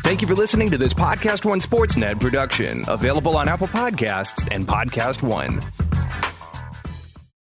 Thank you for listening to this PodcastOne Sportsnet production, available on Apple Podcasts and PodcastOne.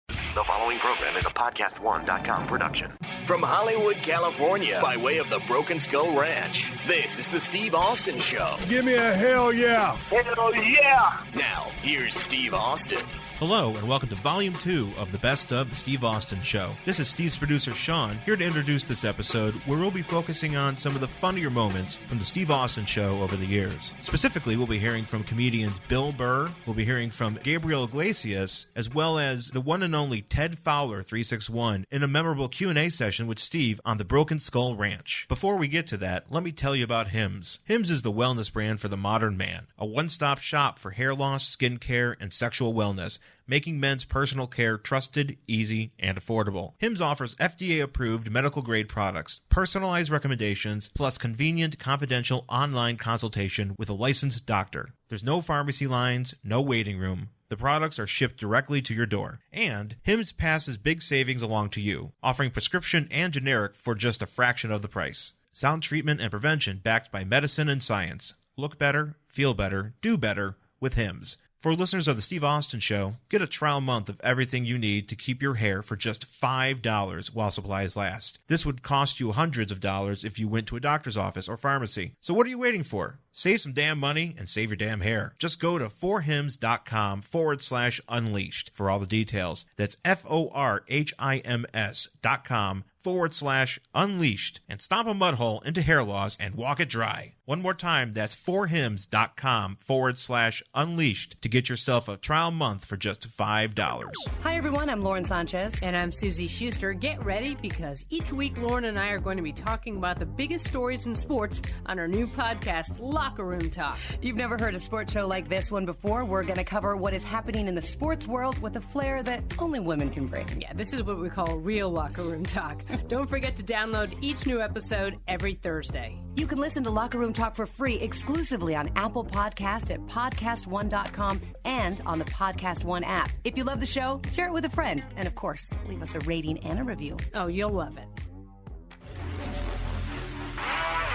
The following program is a PodcastOne.com production. From Hollywood, California, by way of the Broken Skull Ranch, this is the Steve Austin Show. Give me a hell yeah. Hell yeah. Now, here's Steve Austin. Hello, and welcome to Volume 2 of the Best of the Steve Austin Show. This is Steve's producer, Sean, here to introduce this episode, where we'll be focusing on some of the funnier moments from the Steve Austin Show over the years. Specifically, we'll be hearing from comedians Bill Burr, we'll be hearing from Gabriel Iglesias, as well as the one and only Ted Fowler, 361, in a memorable Q&A session with Steve on the Broken Skull Ranch. Before we get to that, let me tell you about Hims. Hims is the wellness brand for the modern man, a one-stop shop for hair loss, skin care, and sexual wellness, making men's personal care trusted, easy, and affordable. Hims offers FDA-approved medical-grade products, personalized recommendations, plus convenient, confidential online consultation with a licensed doctor. There's no pharmacy lines, no waiting room. The products are shipped directly to your door. And Hims passes big savings along to you, offering prescription and generic for just a fraction of the price. Sound treatment and prevention backed by medicine and science. Look better, feel better, do better with Hims. For listeners of the Steve Austin Show, get a trial month of everything you need to keep your hair for just $5 while supplies last. This would cost you hundreds of dollars if you went to a doctor's office or pharmacy. So what are you waiting for? Save some damn money and save your damn hair. Just go to forhims.com/unleashed for all the details. That's forhims.com/unleashed and stomp a mud hole into hair loss and walk it dry. One more time, that's forhims.com/unleashed to get yourself a trial month for just $5. Hi, everyone. I'm Lauren Sanchez. And I'm Susie Schuster. Get ready because each week Lauren and I are going to be talking about the biggest stories in sports on our new podcast, Locker Room Talk. You've never heard a sports show like this one before. We're going to cover what is happening in the sports world with a flair that only women can bring. Yeah, this is what we call real Locker Room Talk. Don't forget to download each new episode every Thursday. You can listen to Locker Room Talk for free exclusively on Apple Podcast at PodcastOne.com and on the PodcastOne app. If you love the show, share it with a friend. And, of course, leave us a rating and a review. Oh, you'll love it.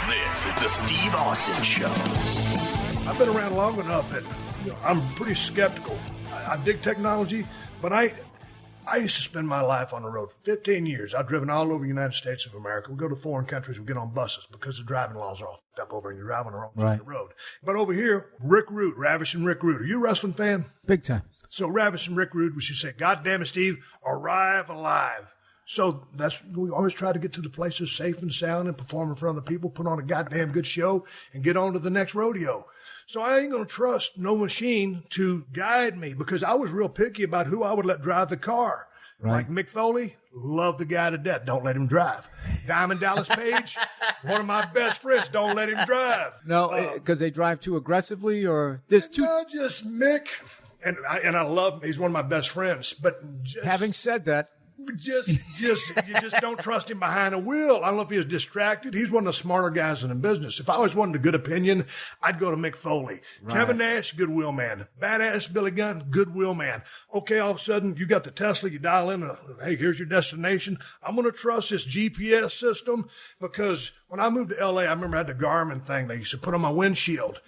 This is the Steve Austin Show. I've been around long enough that I'm pretty skeptical. I dig technology, but I used to spend my life on the road. 15 years. I've driven all over the United States of America. We go to foreign countries. We get on buses because the driving laws are all fucked up over and you're driving the wrong side of the road. But over here, Rick Rude, Ravishing Rick Rude. Are you a wrestling fan? Big time. So Ravishing Rick Rude, we should say, God damn it, Steve, arrive alive. So we always try to get to the places safe and sound and perform in front of the people, put on a goddamn good show, and get on to the next rodeo. So I ain't going to trust no machine to guide me because I was real picky about who I would let drive the car. Right. Like Mick Foley, love the guy to death. Don't let him drive. Diamond Dallas Page, one of my best friends. Don't let him drive. No, because they drive too aggressively, or there's too. No, just Mick, and I love him. He's one of my best friends. But just, having said that, you just don't trust him behind a wheel. I don't know if he was distracted. He's one of the smarter guys in the business. If I always wanted a good opinion, I'd go to Mick Foley. Right. Kevin Nash, goodwill man. Badass Billy Gunn, goodwill man. Okay, all of a sudden, you got the Tesla, you dial in, hey, here's your destination. I'm going to trust this GPS system because when I moved to L.A., I remember I had the Garmin thing they used to put on my windshield.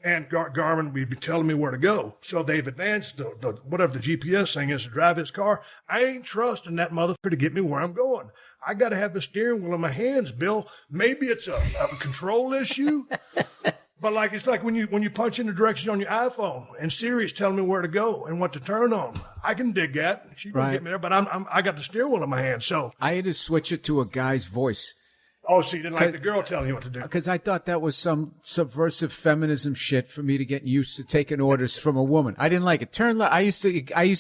And Garmin would be telling me where to go. So they've advanced whatever the GPS thing is to drive his car. I ain't trusting that motherfucker to get me where I'm going. I got to have the steering wheel in my hands, Bill. Maybe it's a control issue, but it's like when you punch in the directions on your iPhone and Siri's telling me where to go and what to turn on. I can dig that. She can get me there, but I got the steering wheel in my hand. So I had to switch it to a guy's voice. Oh, so you didn't like the girl telling you what to do? Because I thought that was some subversive feminism shit for me to get used to taking orders from a woman. I didn't like it. Turn left. I used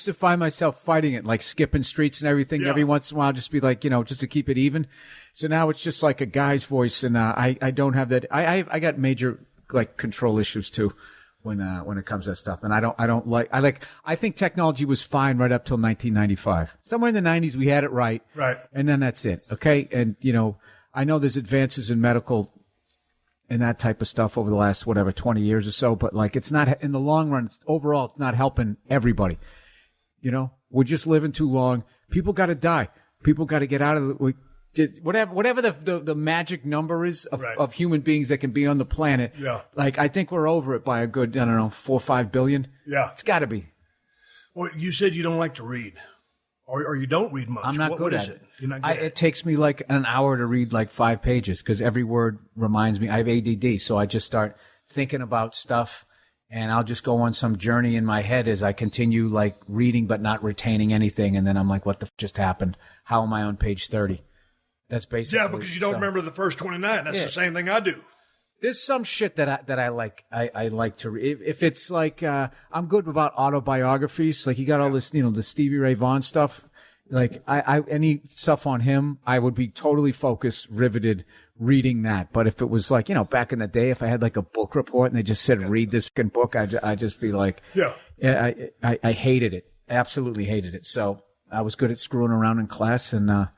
to find myself fighting it, like skipping streets and everything. Yeah. Every once in a while, just be like, just to keep it even. So now it's just like a guy's voice, and I don't have that. I got major control issues too when it comes to that stuff, and I think technology was fine right up till 1995. Somewhere in the 90s, we had it right, and then that's it. Okay, and I know there's advances in medical and that type of stuff over the last, 20 years or so, but it's not, in the long run, overall, it's not helping everybody. We're just living too long. People got to die. People got to get out of whatever the magic number is of human beings that can be on the planet. Yeah. Like, I think we're over it by a good, I don't know, 4 or 5 billion. Yeah. It's got to be. Well, you said you don't like to read. Or you don't read much. I'm not good at it. You're not good at it. It takes me like an hour to read like 5 pages because every word reminds me. I have ADD, so I just start thinking about stuff, and I'll just go on some journey in my head as I continue like reading but not retaining anything, and then I'm like, what the just happened? How am I on page 30? That's basically. Yeah, because you don't remember the first 29. That's the same thing I do. There's some shit that I like. I like to read. If it's like, I'm good about autobiographies. Like, you got all this, the Stevie Ray Vaughan stuff. Like, I any stuff on him, I would be totally focused, riveted, reading that. But if it was like, back in the day, if I had like a book report and they just said, read this fucking book, I'd just be like, I hated it. Absolutely hated it. So I was good at screwing around in class, and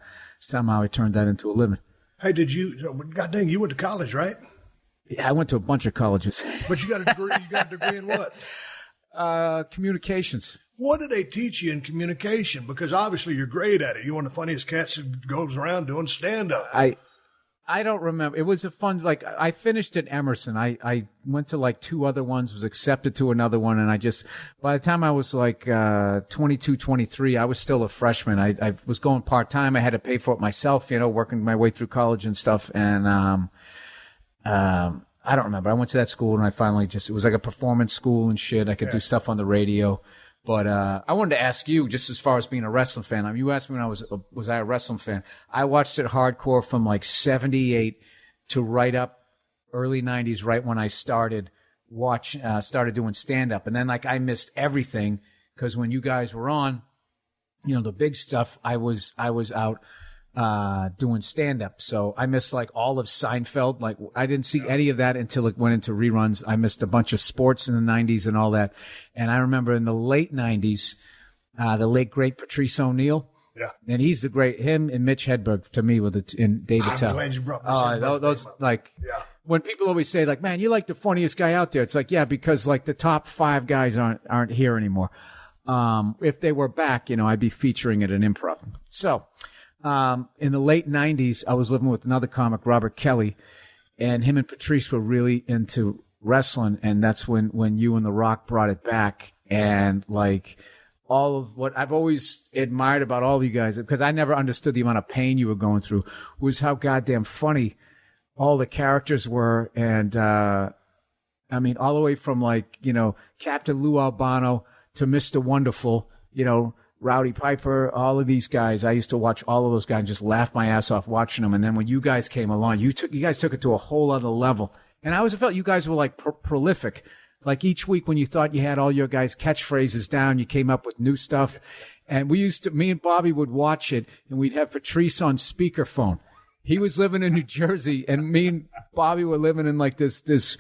somehow I turned that into a living. Hey, God dang, you went to college, right? Yeah, I went to a bunch of colleges. But you got a degree. You got a degree in what? Communications. What did they teach you in communication? Because obviously you're great at it. You're one of the funniest cats that goes around doing stand-up. I don't remember. It was a fun, like, I finished at Emerson. I went to like 2 other ones, was accepted to another one, and by the time I was like 22, 23, I was still a freshman. I was going part-time. I had to pay for it myself, working my way through college and stuff, and I don't remember. I went to that school and I finally it was like a performance school and shit. I could do stuff on the radio. But I wanted to ask you, just as far as being a wrestling fan. I mean, you asked me when was I a wrestling fan? I watched it hardcore from like 78 to right up early 90s, right when I started doing stand-up. And then like I missed everything because when you guys were on, the big stuff, I was out doing stand-up. So I missed like all of Seinfeld. Like I didn't see any of that until it went into reruns. I missed a bunch of sports in the 90s and all that. And I remember in the late 90s, the late great Patrice O'Neill. Yeah. And he's the great, him and Mitch Hedberg to me and David Tell. I'm glad you brought Mitch those like, when people always say like, man, you're like the funniest guy out there. It's like, yeah, because like the top 5 guys aren't here anymore. If they were back, I'd be featuring at an improv. So, in the late 90s, I was living with another comic, Robert Kelly, and him and Patrice were really into wrestling, and that's when you and The Rock brought it back. And like all of what I've always admired about all of you guys, because I never understood the amount of pain you were going through, was how goddamn funny all the characters were. And I mean, all the way from like, Captain Lou Albano to Mr. Wonderful, Rowdy Piper, all of these guys. I used to watch all of those guys and just laugh my ass off watching them. And then when you guys came along, you guys took it to a whole other level. And I always felt you guys were like prolific. Like each week when you thought you had all your guys' catchphrases down, you came up with new stuff. And me and Bobby would watch it, and we'd have Patrice on speakerphone. He was living in New Jersey, and me and Bobby were living in like this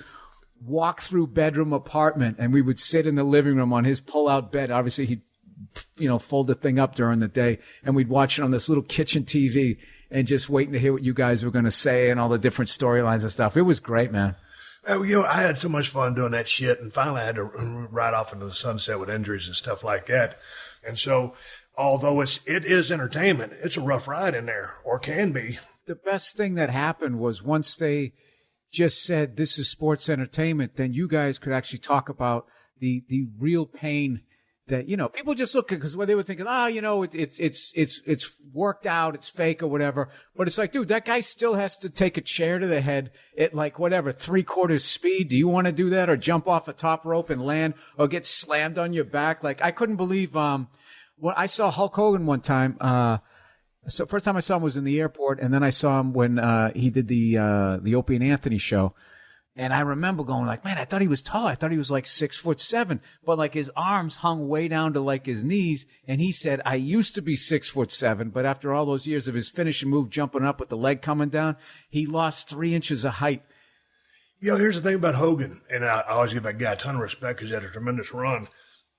walk-through bedroom apartment, and we would sit in the living room on his pull-out bed. Obviously, he'd fold the thing up during the day, and we'd watch it on this little kitchen TV and just waiting to hear what you guys were going to say and all the different storylines and stuff. It was great, man. I had so much fun doing that shit, and finally I had to ride off into the sunset with injuries and stuff like that. And so, although it is entertainment, it's a rough ride in there, or can be. The best thing that happened was once they just said this is sports entertainment, then you guys could actually talk about the real pain that, people just look at, because when they were thinking, it's worked out, it's fake or whatever. But it's like, dude, that guy still has to take a chair to the head at like whatever, 3/4 speed. Do you want to do that, or jump off a top rope and land, or get slammed on your back? Like, I couldn't believe, when I saw Hulk Hogan one time, so first time I saw him was in the airport, and then I saw him when, he did the Opie and Anthony show. And I remember going like, man, I thought he was tall. I thought he was like 6'7", but like his arms hung way down to like his knees. And he said, I used to be 6'7", but after all those years of his finishing move, jumping up with the leg coming down, he lost 3 inches of height. Here's the thing about Hogan, and I always give that guy a ton of respect because he had a tremendous run.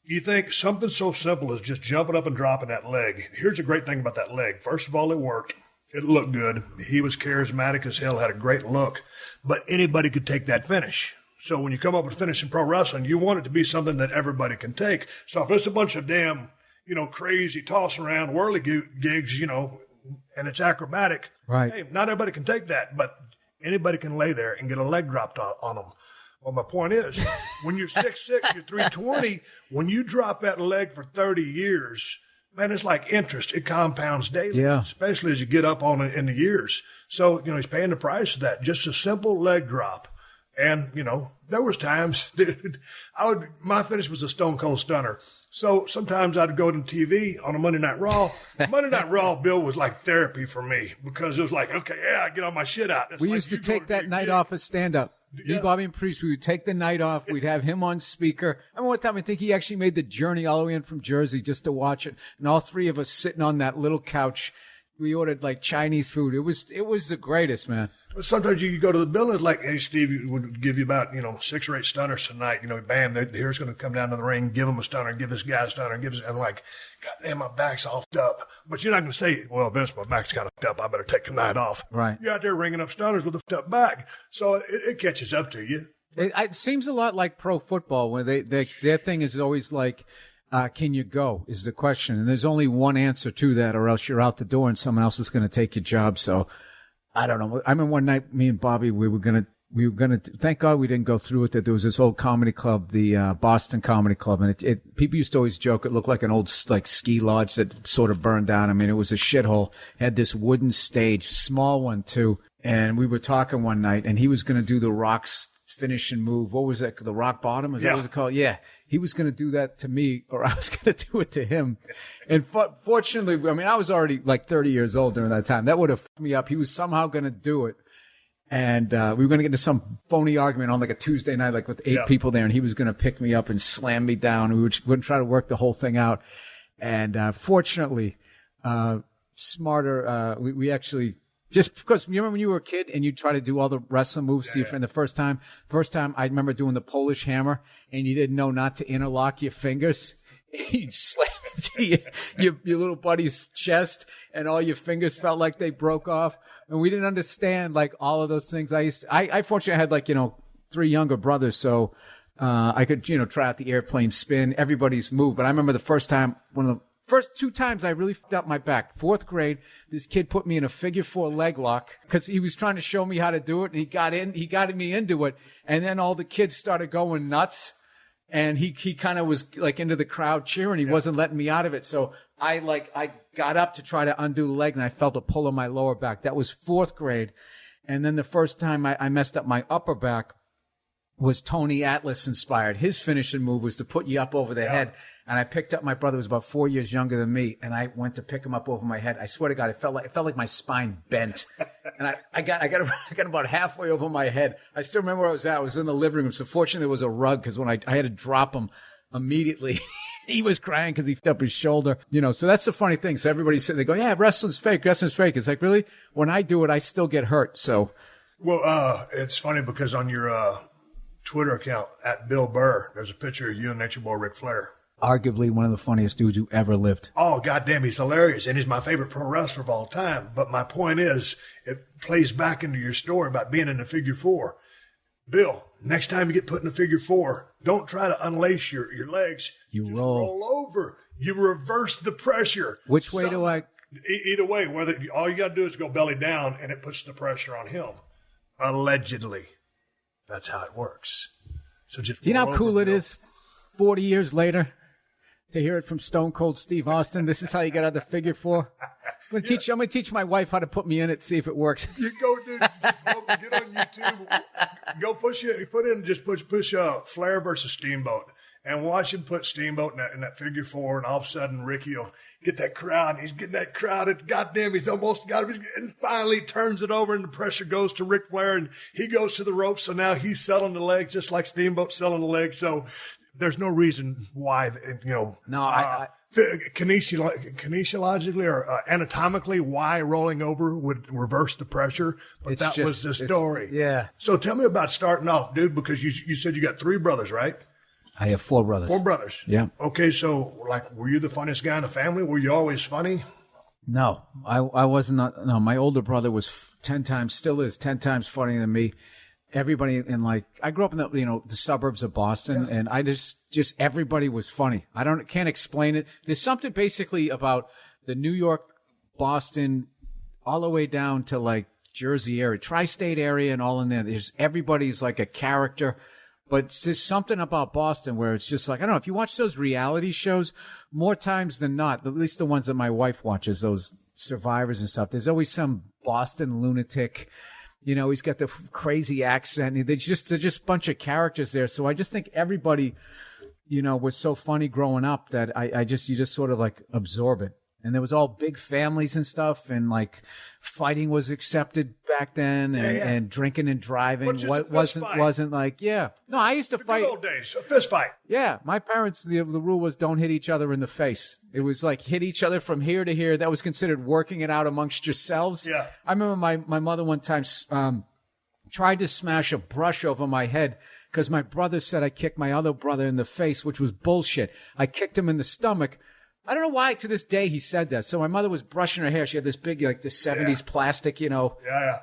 You think something so simple as just jumping up and dropping that leg. Here's a great thing about that leg. First of all, it worked. It looked good. He was charismatic as hell, had a great look. But anybody could take that finish. So when you come up with a finish in pro wrestling, you want it to be something that everybody can take. So if it's a bunch of damn, crazy toss around whirly gigs, and it's acrobatic. Right. Hey, not everybody can take that, but anybody can lay there and get a leg dropped on them. Well, my point is, when you're 6'6", you're 320, when you drop that leg for 30 years, man, it's like interest. It compounds daily, especially as you get up on it in the years. So, he's paying the price of that. Just a simple leg drop. And, there was times, dude, my finish was a Stone Cold Stunner. So sometimes I'd go to TV on a Monday Night Raw. Monday Night Raw, Bill, was like therapy for me because it was like, okay, I get all my shit out. It's we like used to take that night off as stand-up. Me, Bobby, and Priest, we would take the night off. We'd have him on speaker. I remember one time, I think he actually made the journey all the way in from Jersey just to watch it. And all three of us sitting on that little couch. We ordered like Chinese food. It was the greatest, man. Sometimes you go to the building, like, hey, Steve, would give you about, 6 or 8 stunners tonight. Bam, here's going to come down to the ring, give him a stunner, give this guy a stunner, I'm like, God damn, my back's all f***ed up. But you're not going to say, well, Vince, my back's kind of f***ed up. I better take the night off. Right. You're out there ringing up stunners with a f***ed up back. So it catches up to you. It seems a lot like pro football, where their thing is always like, can you go, is the question. And there's only one answer to that, or else you're out the door and someone else is going to take your job. So I don't know. I remember one night, me and Bobby, we were going to, thank God we didn't go through with it. There was this old comedy club, the Boston Comedy Club, and people used to always joke it looked like an old like ski lodge that sort of burned down. I mean, it was a shithole. It had this wooden stage, small one too. And we were talking one night, and he was going to do the Rock's finishing move. What was that? The rock bottom? Is that what it called? Yeah. He was going to do that to me, or I was going to do it to him. And fortunately, I mean, I was already like 30 years old during that time. That would have fucked me up. He was somehow going to do it. And we were going to get into some phony argument on like a Tuesday night, like with 8 people there, and he was going to pick me up and slam me down. We were going to try to work the whole thing out. And fortunately, smarter, we actually... Just because you remember when you were a kid and you try to do all the wrestling moves to your friend the first time I remember doing the Polish hammer and you didn't know not to interlock your fingers. You'd slam it to your little buddy's chest and all your fingers felt like they broke off. And we didn't understand like all of those things. I fortunately had like, 3 younger brothers. So, I could, try out the airplane spin, everybody's move. But I remember the first time, one of the first 2 times I really f***ed up my back. 4th grade, this kid put me in a figure 4 leg lock because he was trying to show me how to do it, and he got me into it. And then all the kids started going nuts, and he kind of was like into the crowd cheering. He wasn't letting me out of it. So I got up to try to undo the leg, and I felt a pull on my lower back. That was 4th grade. And then the first time I messed up my upper back was Tony Atlas inspired. His finishing move was to put you up over the head. And I picked up my brother, who was about 4 years younger than me, and I went to pick him up over my head. I swear to God, it felt like my spine bent. And I got about halfway over my head. I still remember where I was at. I was in the living room. So fortunately, there was a rug because when I had to drop him immediately, he was crying because he flipped up his shoulder. So that's the funny thing. So everybody's sitting there going, yeah, wrestling's fake. Wrestling's fake. It's like, really? When I do it, I still get hurt. So. Well, it's funny because on your Twitter account, at Bill Burr, there's a picture of you and Nature Boy Ric Flair. Arguably one of the funniest dudes who ever lived. Oh, goddamn, he's hilarious, and he's my favorite pro wrestler of all time. But my point is, it plays back into your story about being in a figure 4. Bill, next time you get put in a figure 4, don't try to unlace your legs. You just roll over. You reverse the pressure. Which way do I? Either way, all you got to do is go belly down, and it puts the pressure on him. Allegedly, that's how it works. So just do you know how cool it is? 40 years later. To hear it from Stone Cold Steve Austin, this is how you get out of the figure 4. I'm going to teach my wife how to put me in it, see if it works. You go, dude. Just go get on YouTube. Go push Flair versus Steamboat, and watch him put Steamboat in that figure 4, and all of a sudden Ricky will get that crowd. He's getting that crowd, and goddamn, he's almost got him. And finally turns it over, and the pressure goes to Ric Flair, and he goes to the ropes. So now he's selling the legs just like Steamboat's selling the legs. So. There's no reason why, kinesiologically or anatomically, why rolling over would reverse the pressure. But that was the story. Yeah. So tell me about starting off, dude, because you said you got 3 brothers, right? I have 4 brothers. 4 brothers. Yeah. Okay, so were you the funniest guy in the family? Were you always funny? No, I wasn't. No, my older brother was 10 times funnier than me. Everybody I grew up in the suburbs of Boston, and I just everybody was funny. Can't explain it. There's something basically about the New York, Boston all the way down to like Jersey area, tri-state area, and all in there. Everybody's like a character. But it's just something about Boston where it's just like, I don't know, if you watch those reality shows, more times than not, at least the ones that my wife watches, those Survivors and stuff, there's always some Boston lunatic. You know, he's got the crazy accent. They're just a bunch of characters there. So I just think everybody, you know, was so funny growing up that you just sort of like absorb it. And there was all big families and stuff, and like fighting was accepted back then, and drinking and driving wasn't like, no, I used to fight. Good old days, a fist fight. Yeah, my parents, the rule was don't hit each other in the face. It was like hit each other from here to here. That was considered working it out amongst yourselves. Yeah. I remember my mother one time tried to smash a brush over my head because my brother said I kicked my other brother in the face, which was bullshit. I kicked him in the stomach. I don't know why to this day he said that. So my mother was brushing her hair. She had this big, like this 70s plastic, you know,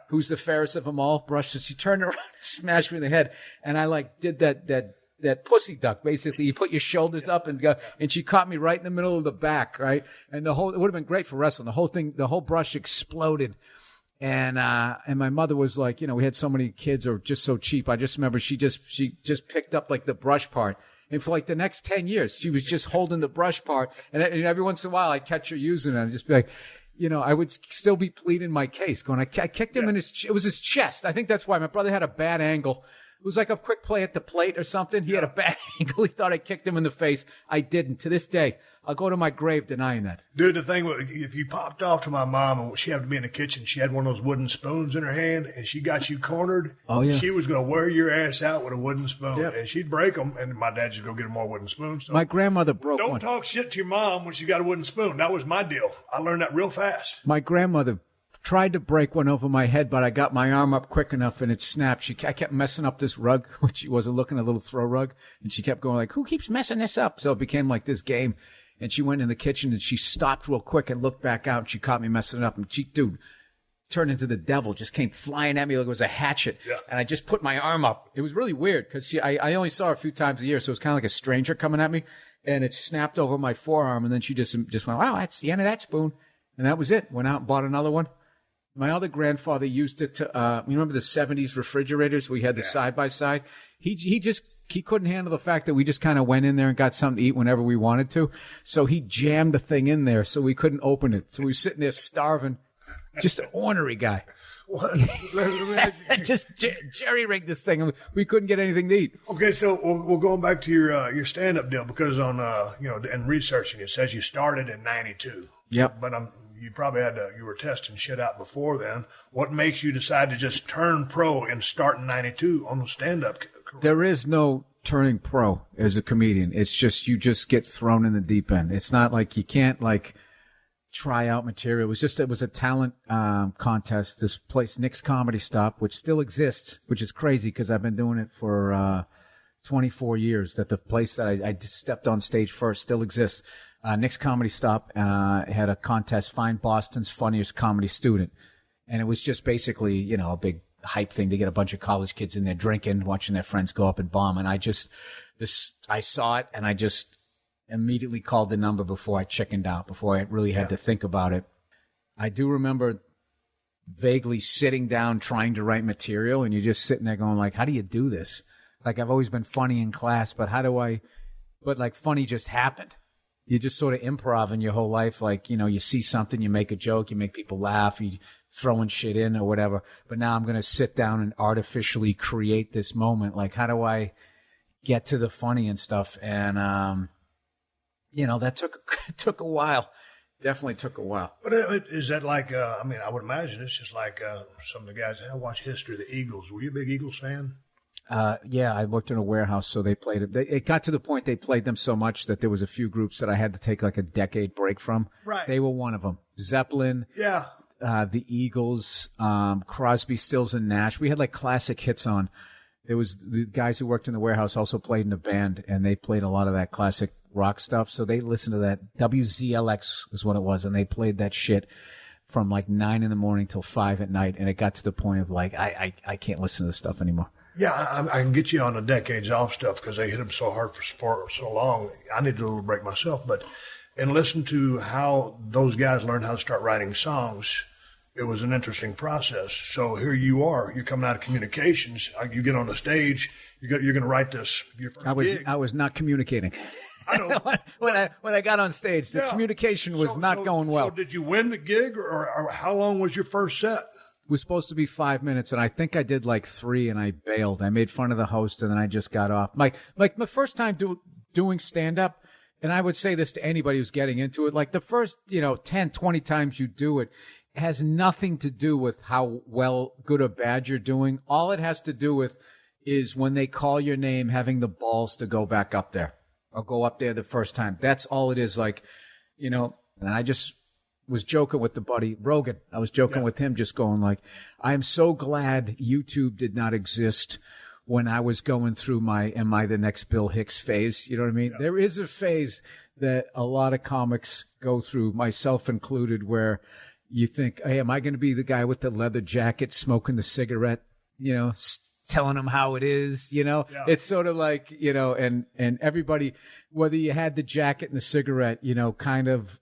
who's the fairest of them all brush. So she turned around and smashed me in the head. And I like did that pussy duck. Basically, you put your shoulders up and go, and she caught me right in the middle of the back, right? And it would have been great for wrestling. The whole brush exploded. And my mother was like, you know, we had so many kids or just so cheap. I just remember she just picked up like the brush part. And for like the next 10 years, she was just holding the brush part. And every once in a while, I'd catch her using it. I'd just be like, you know, I would still be pleading my case going, I kicked him in it was his chest. I think that's why my brother had a bad angle. It was like a quick play at the plate or something. He had a bad angle. He thought I kicked him in the face. I didn't. To this day, I'll go to my grave denying that. Dude, the thing was, if you popped off to my mom and she happened to be in the kitchen, she had one of those wooden spoons in her hand and she got you cornered. Oh, yeah. She was going to wear your ass out with a wooden spoon. Yep. And she'd break them, and my dad just go get her more wooden spoons. So my grandmother broke one. Don't talk shit to your mom when she got a wooden spoon. That was my deal. I learned that real fast. My grandmother tried to break one over my head, but I got my arm up quick enough and it snapped. I kept messing up this rug, which she wasn't looking, a little throw rug. And she kept going like, who keeps messing this up? So it became like this game. And she went in the kitchen and she stopped real quick and looked back out and she caught me messing it up. And she, dude, turned into the devil, just came flying at me like it was a hatchet. Yeah. And I just put my arm up. It was really weird because I only saw her a few times a year. So it was kind of like a stranger coming at me. And it snapped over my forearm. And then she just went, wow, that's the end of that spoon. And that was it. Went out and bought another one. My other grandfather used it to, you remember the 70s refrigerators? We had the side-by-side. He couldn't handle the fact that we just kind of went in there and got something to eat whenever we wanted to. So he jammed the thing in there so we couldn't open it. So we were sitting there starving. Just an ornery guy. What? Just jerry-rigged this thing. We couldn't get anything to eat. Okay, so we're going back to your stand-up deal because on, and researching, it says you started in 92. Yep. But you probably you were testing shit out before then. What makes you decide to just turn pro and start in 92 on the stand-up career? There is no turning pro as a comedian. It's just, you just get thrown in the deep end. It's not like you can't like try out material. It was a talent contest. This place, Nick's Comedy Stop, which still exists, which is crazy because I've been doing it for 24 years, that the place that I stepped on stage first still exists. Nick's Comedy Stop had a contest, Find Boston's Funniest Comedy Student. And it was just basically, you know, a big hype thing to get a bunch of college kids in there drinking, watching their friends go up and bomb. And I saw it and I just immediately called the number before I chickened out, before I really had to think about it. I do remember vaguely sitting down trying to write material, and you're just sitting there going like, how do you do this? Like, I've always been funny in class, but funny just happened. You just sort of improv in your whole life. Like, you know, you see something, you make a joke, you make people laugh, you throwing shit in or whatever. But now I'm going to sit down and artificially create this moment. Like, how do I get to the funny and stuff? And, that took a while. Definitely took a while. But is that like, I would imagine it's just like some of the guys, I watch history of the Eagles. Were you a big Eagles fan? Yeah, I worked in a warehouse, so they played it. It got to the point they played them so much that there was a few groups that I had to take like a decade break from. Right. They were one of them. Zeppelin. Yeah. The Eagles, Crosby, Stills, and Nash. We had like classic hits on. There was the guys who worked in the warehouse also played in a band, and they played a lot of that classic rock stuff. So they listened to that. WZLX was what it was, and they played that shit from like 9 a.m. till 5 p.m, and it got to the point of like, I can't listen to this stuff anymore. Yeah, I can get you on the decades off stuff because they hit them so hard for so long. I need a little break myself, and listen to how those guys learned how to start writing songs. it was an interesting process. So here you are, you're coming out of communications, you get on the stage, you're going to write this, your first gig. I was not communicating. I know. when I got on stage, the communication was not going well. So did you win the gig, or how long was your first set? It was supposed to be 5 minutes, and I think I did like 3, and I bailed. I made fun of the host, and then I just got off. My first time doing stand-up, and I would say this to anybody who's getting into it, like the first 10, 20 times you do it, has nothing to do with how well, good or bad you're doing. All it has to do with is when they call your name, having the balls to go back up there or go up there the first time. That's all it is. Like, and I just was joking with the buddy Rogan. I was joking with him, just going like, I'm so glad YouTube did not exist when I was going through my Am I the Next Bill Hicks phase. You know what I mean? Yeah. There is a phase that a lot of comics go through, myself included, where you think, hey, am I going to be the guy with the leather jacket smoking the cigarette, telling them how it is, Yeah. It's sort of like, and everybody, whether you had the jacket and the cigarette, kind of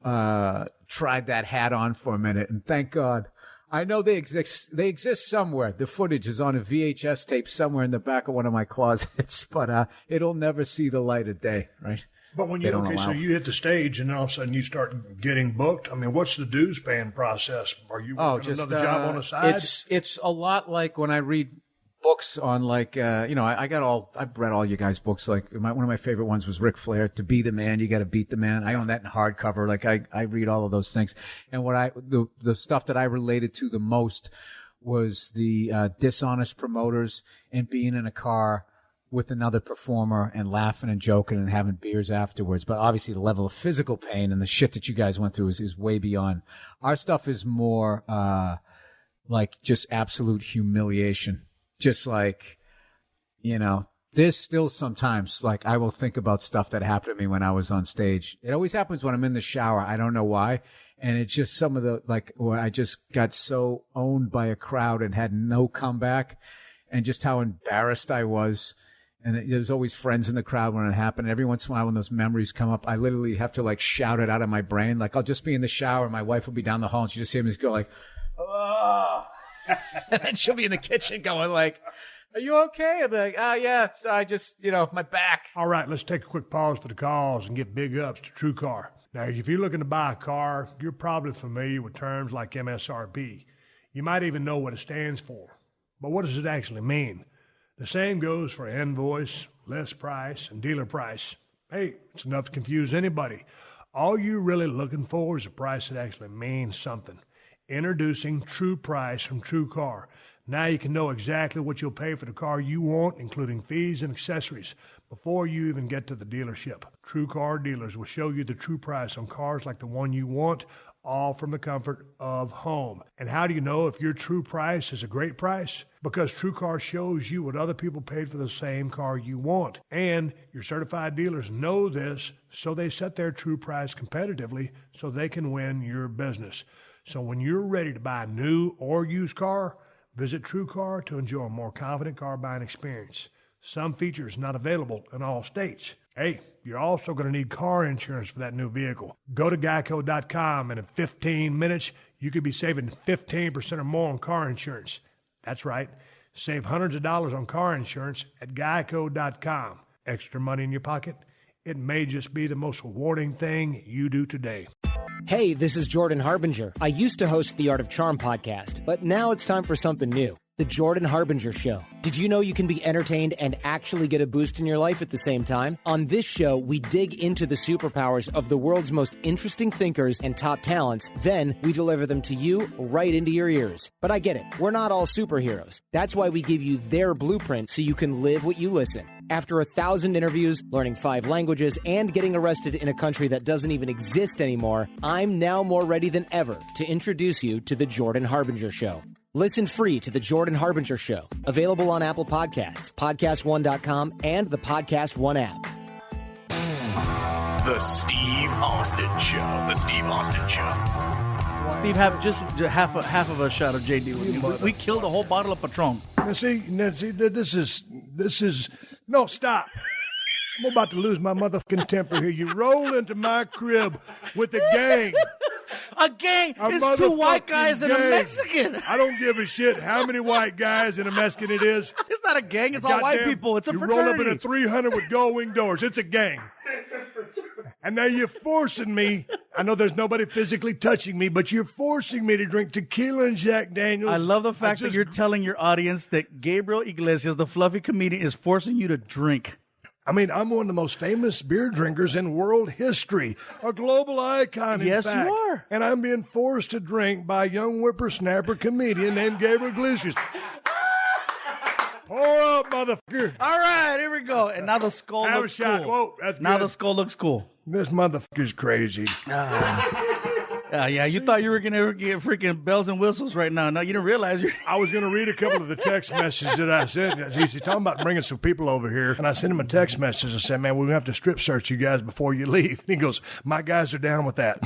tried that hat on for a minute. And thank God, I know they exist somewhere. The footage is on a VHS tape somewhere in the back of one of my closets, but it'll never see the light of day, right? But when so you hit the stage and all of a sudden you start getting booked. I mean, what's the dues paying process? Are you working another job on the side? It's a lot like when I read books on I've read all you guys' books. Like one of my favorite ones was Ric Flair, To Be the Man, You Got to Beat the Man. I own that in hardcover. Like I read all of those things. And the stuff that I related to the most was the dishonest promoters and being in a car with another performer and laughing and joking and having beers afterwards. But obviously the level of physical pain and the shit that you guys went through is way beyond. Our stuff is more like just absolute humiliation. Just like, there's still sometimes like I will think about stuff that happened to me when I was on stage. It always happens when I'm in the shower. I don't know why. And it's just some of the, like, where I just got so owned by a crowd and had no comeback, and just how embarrassed I was. And there's always friends in the crowd when it happened. Every once in a while when those memories come up, I literally have to like shout it out of my brain. Like I'll just be in the shower and my wife will be down the hall and she just hear me just go like, oh. And then she'll be in the kitchen going like, are you okay? I'll be like, oh yeah, so I just, my back. All right, let's take a quick pause for the calls and get big ups to TrueCar. Now, if you're looking to buy a car, you're probably familiar with terms like MSRP. You might even know what it stands for. But what does it actually mean? The same goes for invoice, list price, and dealer price. Hey, it's enough to confuse anybody. All you're really looking for is a price that actually means something. Introducing True Price from TrueCar. Now you can know exactly what you'll pay for the car you want, including fees and accessories, before you even get to the dealership. TrueCar dealers will show you the true price on cars like the one you want, all from the comfort of home. And how do you know if your true price is a great price? Because TrueCar shows you what other people paid for the same car you want. And your certified dealers know this, so they set their true price competitively so they can win your business. So when you're ready to buy a new or used car, visit TrueCar to enjoy a more confident car buying experience. Some features not available in all states. Hey, you're also going to need car insurance for that new vehicle. Go to geico.com and in 15 minutes, you could be saving 15% or more on car insurance. That's right. Save hundreds of dollars on car insurance at geico.com. Extra money in your pocket? It may just be the most rewarding thing you do today. Hey, this is Jordan Harbinger. I used to host the Art of Charm podcast, but now it's time for something new. The Jordan Harbinger Show. Did you know you can be entertained and actually get a boost in your life at the same time? On this show, we dig into the superpowers of the world's most interesting thinkers and top talents. Then we deliver them to you right into your ears. But I get it. We're not all superheroes. That's why we give you their blueprint so you can live what you listen. After 1,000 interviews, learning 5 languages, and getting arrested in a country that doesn't even exist anymore, I'm now more ready than ever to introduce you to The Jordan Harbinger Show. Listen free to The Jordan Harbinger Show. Available on Apple Podcasts, PodcastOne.com, and the Podcast One app. The Steve Austin Show. The Steve Austin Show. Steve, have just half of a shot of JD. We killed a whole bottle of Patron. Now see, this is no, stop. I'm about to lose my motherfucking temper here. You roll into my crib with the gang. A gang is two white guys and a Mexican. I don't give a shit how many white guys and a Mexican it is. It's not a gang. It's all white people. It's a fraternity. You roll up in a 300 with gold wing doors. It's a gang. And now you're forcing me. I know there's nobody physically touching me, but you're forcing me to drink tequila and Jack Daniels. I love the fact that you're telling your audience that Gabriel Iglesias, the fluffy comedian, is forcing you to drink. I mean, I'm one of the most famous beer drinkers in world history, a global icon, in fact. Yes, you are. And I'm being forced to drink by a young whippersnapper comedian named Gabriel Iglesias. Pour up, motherfucker. All right, here we go. And now the skull Have looks a shot. cool. Whoa, that's now good. the skull looks cool. This motherfucker's crazy. Yeah, you thought you were going to get freaking bells and whistles right now. No, you didn't realize you're... I was going to read a couple of the text messages that I sent. He's talking about bringing some people over here. And I sent him a text message. I said, man, we're going to have to strip search you guys before you leave. And he goes, my guys are down with that.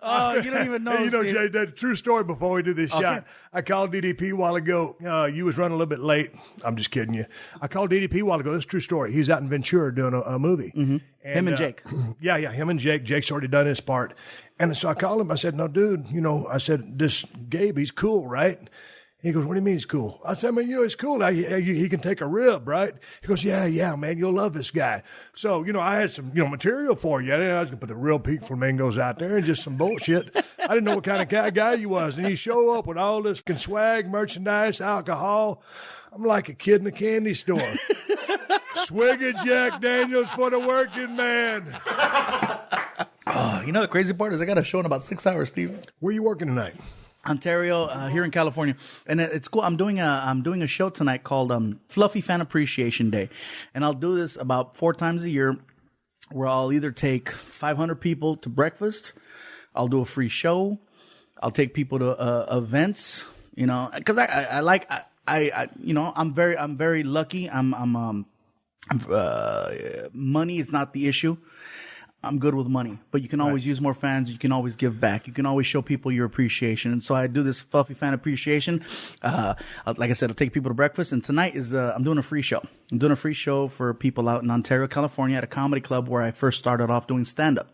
Oh, you don't even know. Hey, Steve. Jay, that true story before we do this shot. I called DDP a while ago. You was running a little bit late. I'm just kidding you. I called DDP a while ago. This is a true story. He's out in Ventura doing a movie. Mm-hmm. Him and Jake. Yeah, him and Jake. Jake's already done his part. And so I called him. I said, no, dude, I said, this Gabe, he's cool, right? He goes, what do you mean he's cool? I said, man, he's cool. He can take a rib, right? He goes, yeah, man, you'll love this guy. So, I had some, material for you. I was going to put the real Pete Flamingos out there and just some bullshit. I didn't know what kind of guy you was. And you show up with all this swag, merchandise, alcohol. I'm like a kid in a candy store. Swigging Jack Daniels for the working man. Oh, the crazy part is I got a show in about 6 hours, Steve. Where are you working tonight? Ontario, here in California, and it's cool. I'm doing a show tonight called Fluffy Fan Appreciation Day, and I'll do this about 4 times a year, where I'll either take 500 people to breakfast, I'll do a free show, I'll take people to events, because I'm very lucky. Money is not the issue. I'm good with money, but you can always use more fans. You can always give back. You can always show people your appreciation. And so I do this Fluffy Fan Appreciation. Like I said, I'll take people to breakfast. And tonight is, I'm doing a free show. I'm doing a free show for people out in Ontario, California at a comedy club where I first started off doing stand-up.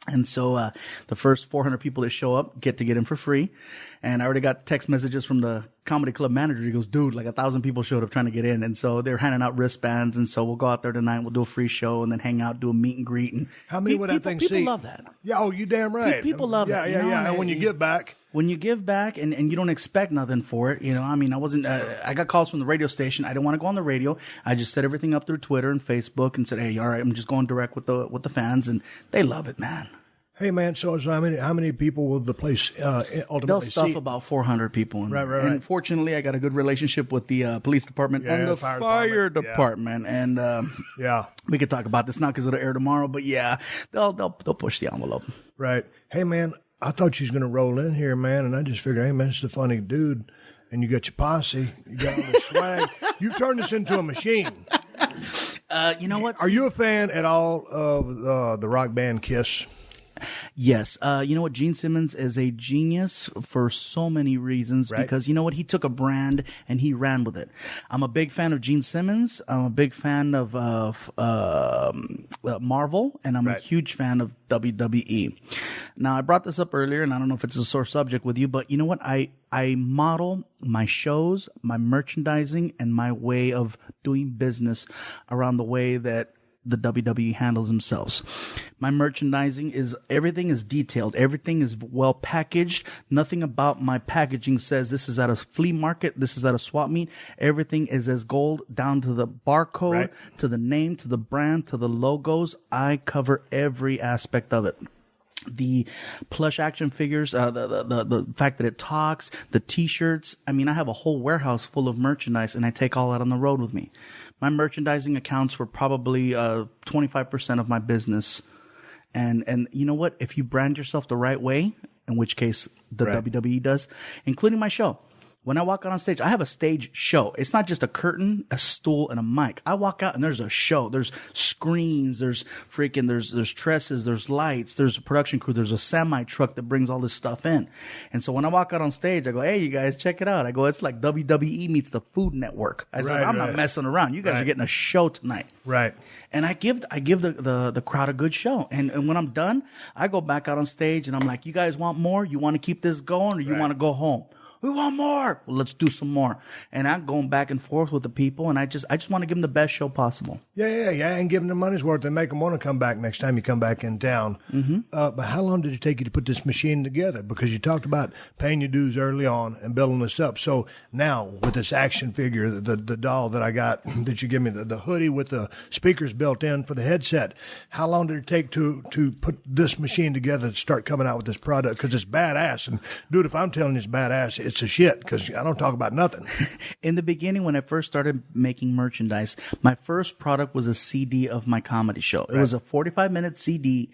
And so, the first 400 people that show up get in for free. And I already got text messages from the comedy club manager. He goes, dude, like 1,000 people showed up trying to get in. And so they're handing out wristbands. And so we'll go out there tonight. We'll do a free show and then hang out, do a meet and greet. And how many would that thing see? People love that. Yeah. Oh, you damn right. People love that. Yeah. And when you give back. When you give back and you don't expect nothing for it, I wasn't, I got calls from the radio station. I didn't want to go on the radio. I just set everything up through Twitter and Facebook and said, hey, all right, I'm just going direct with the fans. And they love it, man. Hey, man, so how many people will the place ultimately They'll stuff seat? about 400 people in there. Right. And fortunately, I got a good relationship with the police department and the fire department. And we could talk about this now because it'll air tomorrow. But they'll push the envelope. Right. Hey, man, I thought you was going to roll in here, man, and I just figured, hey, man, it's a funny dude. And you got your posse. You got all this swag. You turned this into a machine. You know what? Are you a fan at all of the rock band Kiss? Yes. You know what? Gene Simmons is a genius for so many reasons because you know what? He took a brand and he ran with it. I'm a big fan of Gene Simmons. I'm a big fan of Marvel, and I'm a huge fan of WWE. Now, I brought this up earlier, and I don't know if it's a sore subject with you, but you know what? I model my shows, my merchandising, and my way of doing business around the way that the WWE handles themselves. My merchandising everything is detailed. Everything is well packaged. Nothing about my packaging says this is at a flea market. This is at a swap meet. Everything is as gold down to the barcode, to the name, to the brand, to the logos. I cover every aspect of it. The plush action figures, the fact that it talks, the t-shirts. I mean, I have a whole warehouse full of merchandise and I take all that on the road with me. My merchandising accounts for probably 25% of my business. And you know what? If you brand yourself the right way, in which case the WWE does, including my show. When I walk out on stage, I have a stage show. It's not just a curtain, a stool, and a mic. I walk out and there's a show. There's screens. There's tresses. There's lights. There's a production crew. There's a semi truck that brings all this stuff in. And so when I walk out on stage, I go, hey, you guys, check it out. I go, it's like WWE meets the Food Network. I said, I'm not messing around. You guys are getting a show tonight. Right. And I give the crowd a good show. And when I'm done, I go back out on stage and I'm like, you guys want more? You want to keep this going or you want to go home? We want more. Well, let's do some more. And I'm going back and forth with the people, and I just want to give them the best show possible. Yeah, and give them the money's worth and make them want to come back next time you come back in town. Mm-hmm. But how long did it take you to put this machine together? Because you talked about paying your dues early on and building this up. So now with this action figure, the doll that I got, that you give me, the hoodie with the speakers built in for the headset, how long did it take to put this machine together to start coming out with this product? Because it's badass. And dude, if I'm telling you it's badass, it's a shit, because I don't talk about nothing. In the beginning, when I first started making merchandise, my first product was a CD of my comedy show. It was a 45-minute CD.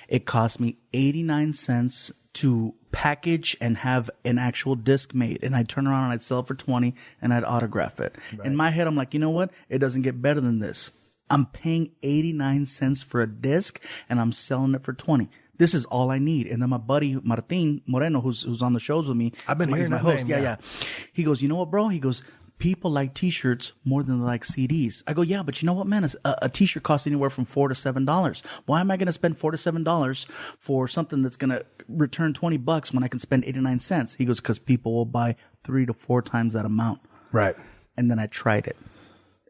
It cost me 89 cents to package and have an actual disc made. And I'd turn around and I'd sell it for 20 and I'd autograph it. Right. In my head, I'm like, you know what? It doesn't get better than this. I'm paying 89 cents for a disc and I'm selling it for 20. This is all I need. And then my buddy Martin Moreno, who's on the shows with me, I've been hearing my that host. name, Yeah. He goes, you know what, bro? He goes, people like T-shirts more than they like CDs. I go, yeah, but you know what, man? A T-shirt costs anywhere from $4 to $7. Why am I going to spend $4 to $7 for something that's going to return $20 when I can spend 89 cents? He goes, because people will buy 3 to 4 times that amount. Right. And then I tried it.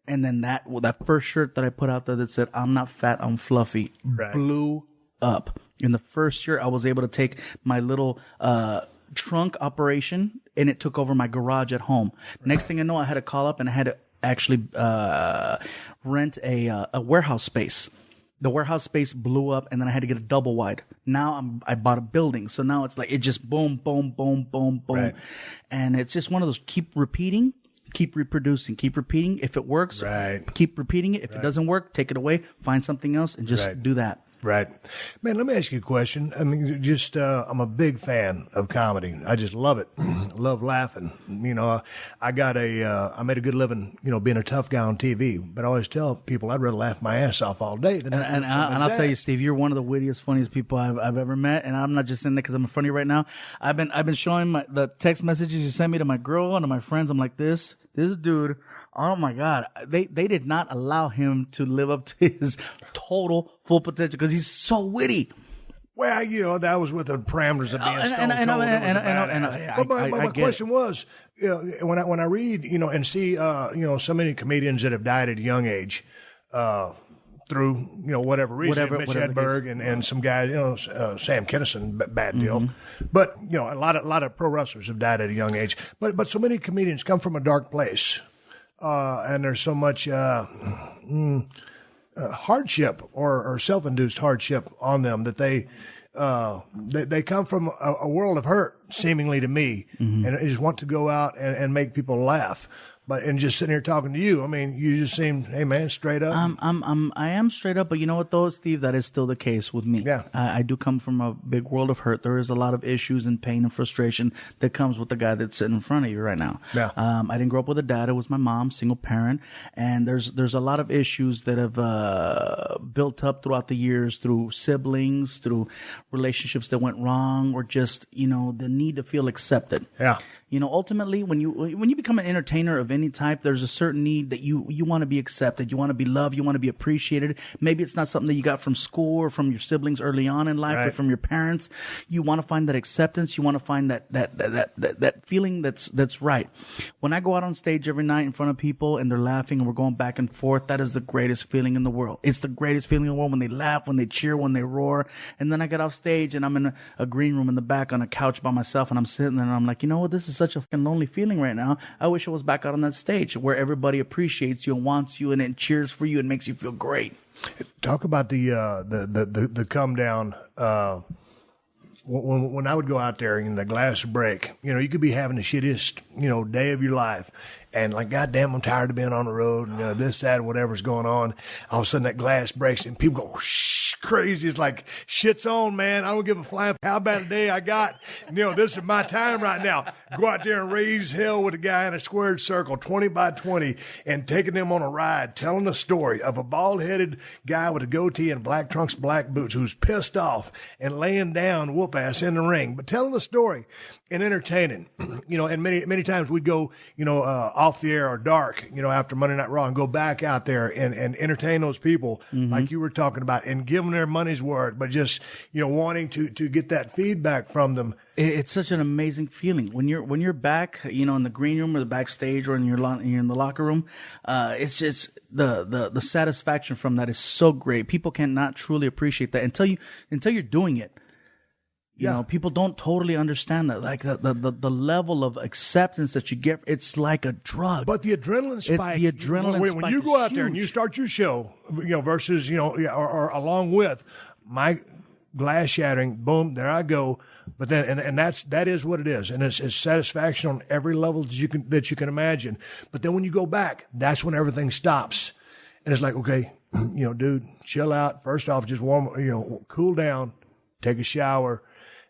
And then that first shirt that I put out there that said, I'm not fat, I'm fluffy, blew up. In the first year, I was able to take my little trunk operation, and it took over my garage at home. Right. Next thing I know, I had to call up and I had to actually rent a warehouse space. The warehouse space blew up, and then I had to get a double wide. Now I bought a building, so now it's like it just boom, boom, boom, boom, boom, right. And it's just one of those keep repeating. Keep reproducing. Keep repeating. If it works, keep repeating it. If it doesn't work, take it away. Find something else and just do that. Right. Man, let me ask you a question. I mean, just, I'm a big fan of comedy. I just love it. Love laughing. You know, I made a good living, being a tough guy on TV, but I always tell people I'd rather laugh my ass off all day than and I'll tell you, Steve, you're one of the wittiest, funniest people I've ever met. And I'm not just saying that because I'm funny right now. I've been showing the text messages you sent me to my girl and to my friends. I'm like, this dude, oh my God, they did not allow him to live up to his total full potential because he's so witty. Well, that was with the parameters of being stone cold. But my question was, when I read, and see, so many comedians that have died at a young age, through, whatever reason, Mitch Hedberg and some guys, Sam Kinison, bad deal. Mm-hmm. But, a lot of pro wrestlers have died at a young age. But so many comedians come from a dark place. And there's so much hardship or self-induced hardship on them that they come from a world of hurt, seemingly to me, and they just want to go out and make people laugh. And just sitting here talking to you, I mean, you just seem, hey man, straight up. I am straight up, but you know what though, Steve? That is still the case with me. Yeah. I do come from a big world of hurt. There is a lot of issues and pain and frustration that comes with the guy that's sitting in front of you right now. Yeah. I didn't grow up with a dad. It was my mom, single parent. And there's a lot of issues that have, built up throughout the years through siblings, through relationships that went wrong, or just, the need to feel accepted. Yeah. Ultimately, when you become an entertainer of any type, there's a certain need that you want to be accepted, you want to be loved, you want to be appreciated. Maybe it's not something that you got from school or from your siblings early on in life, or from your parents. You want to find that acceptance. You want to find that feeling that's right. When I go out on stage every night in front of people and they're laughing and we're going back and forth, that is the greatest feeling in the world. It's the greatest feeling in the world when they laugh, when they cheer, when they roar. And then I get off stage and I'm in a green room in the back on a couch by myself, and I'm sitting there and I'm like, you know what, this is such a fucking lonely feeling right now. I wish I was back out on that stage where everybody appreciates you and wants you and it cheers for you and makes you feel great. Talk about the come down when I would go out there in the glass break, you could be having the shittiest, day of your life. And like, goddamn, I'm tired of being on the road and this, that, whatever's going on. All of a sudden that glass breaks and people go, shh, crazy. It's like, shit's on, man. I don't give a flying how bad a day I got. This is my time right now. Go out there and raise hell with a guy in a squared circle, 20 by 20, and taking them on a ride, telling a story of a bald-headed guy with a goatee and black trunks, black boots who's pissed off and laying down whoop ass in the ring, but telling a story and entertaining, and many times we'd go, off the air or dark, after Monday Night Raw and go back out there and entertain those people like you were talking about and give them their money's worth, but just, wanting to get that feedback from them. It's such an amazing feeling when you're back, in the green room or the backstage or you're in the locker room. It's just the satisfaction from that is so great. People cannot truly appreciate that until you're doing it. People don't totally understand that. Like the level of acceptance that you get, it's like a drug. But the adrenaline spike. When you go out there and you start your show, versus, or along with my glass shattering, boom, there I go. But then, and that is what it is. And it's satisfaction on every level that you can imagine. But then when you go back, that's when everything stops. And it's like, okay, dude, chill out. First off, just cool down, take a shower.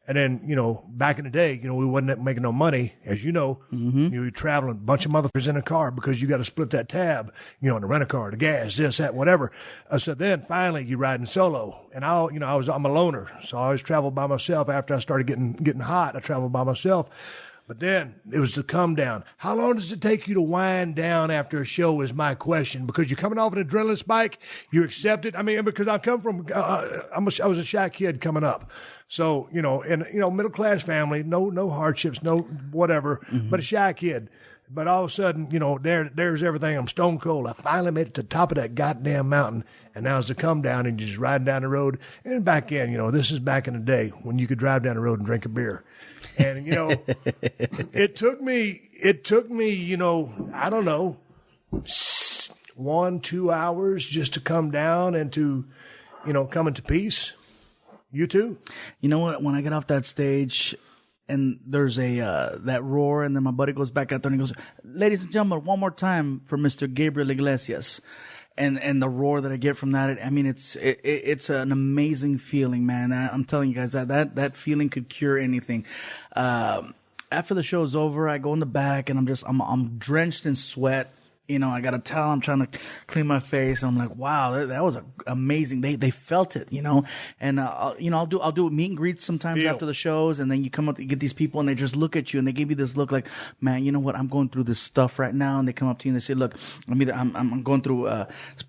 And then, back in the day, we wasn't making no money, as you know. You were traveling, a bunch of motherfuckers in a car because you got to split that tab, in the rent-a-car, the gas, this, that, whatever. So then finally you riding solo. And I'm a loner. So I always traveled by myself. After I started getting hot, I traveled by myself. But then it was the come down. How long does it take you to wind down after a show is my question, because you're coming off an adrenaline spike. You accept it. I mean, because I come from, I was a shy kid coming up. So, middle class family, no hardships, no whatever, but a shy kid. But all of a sudden, there's everything. I'm stone cold. I finally made it to the top of that goddamn mountain. And now it's the come down and you're just riding down the road. And back in, this is back in the day when you could drive down the road and drink a beer. And, it took me, I don't know, 1-2 hours just to come down and to, come into peace. You too? You know what? When I get off that stage and there's that roar, and then my buddy goes back out there and he goes, "Ladies and gentlemen, one more time for Mr. Gabriel Iglesias." And the roar that I get from that, it's an amazing feeling, man. I'm telling you guys that feeling could cure anything. After the show's over, I go in the back and I'm drenched in sweat. I got a towel. I'm trying to clean my face. And I'm like, wow, that was amazing. They felt it, and, I'll do meet and greets sometimes after the shows. And then you come up to get these people and they just look at you and they give you this look like, man, you know what? I'm going through this stuff right now. And they come up to you and they say, look, I'm going through,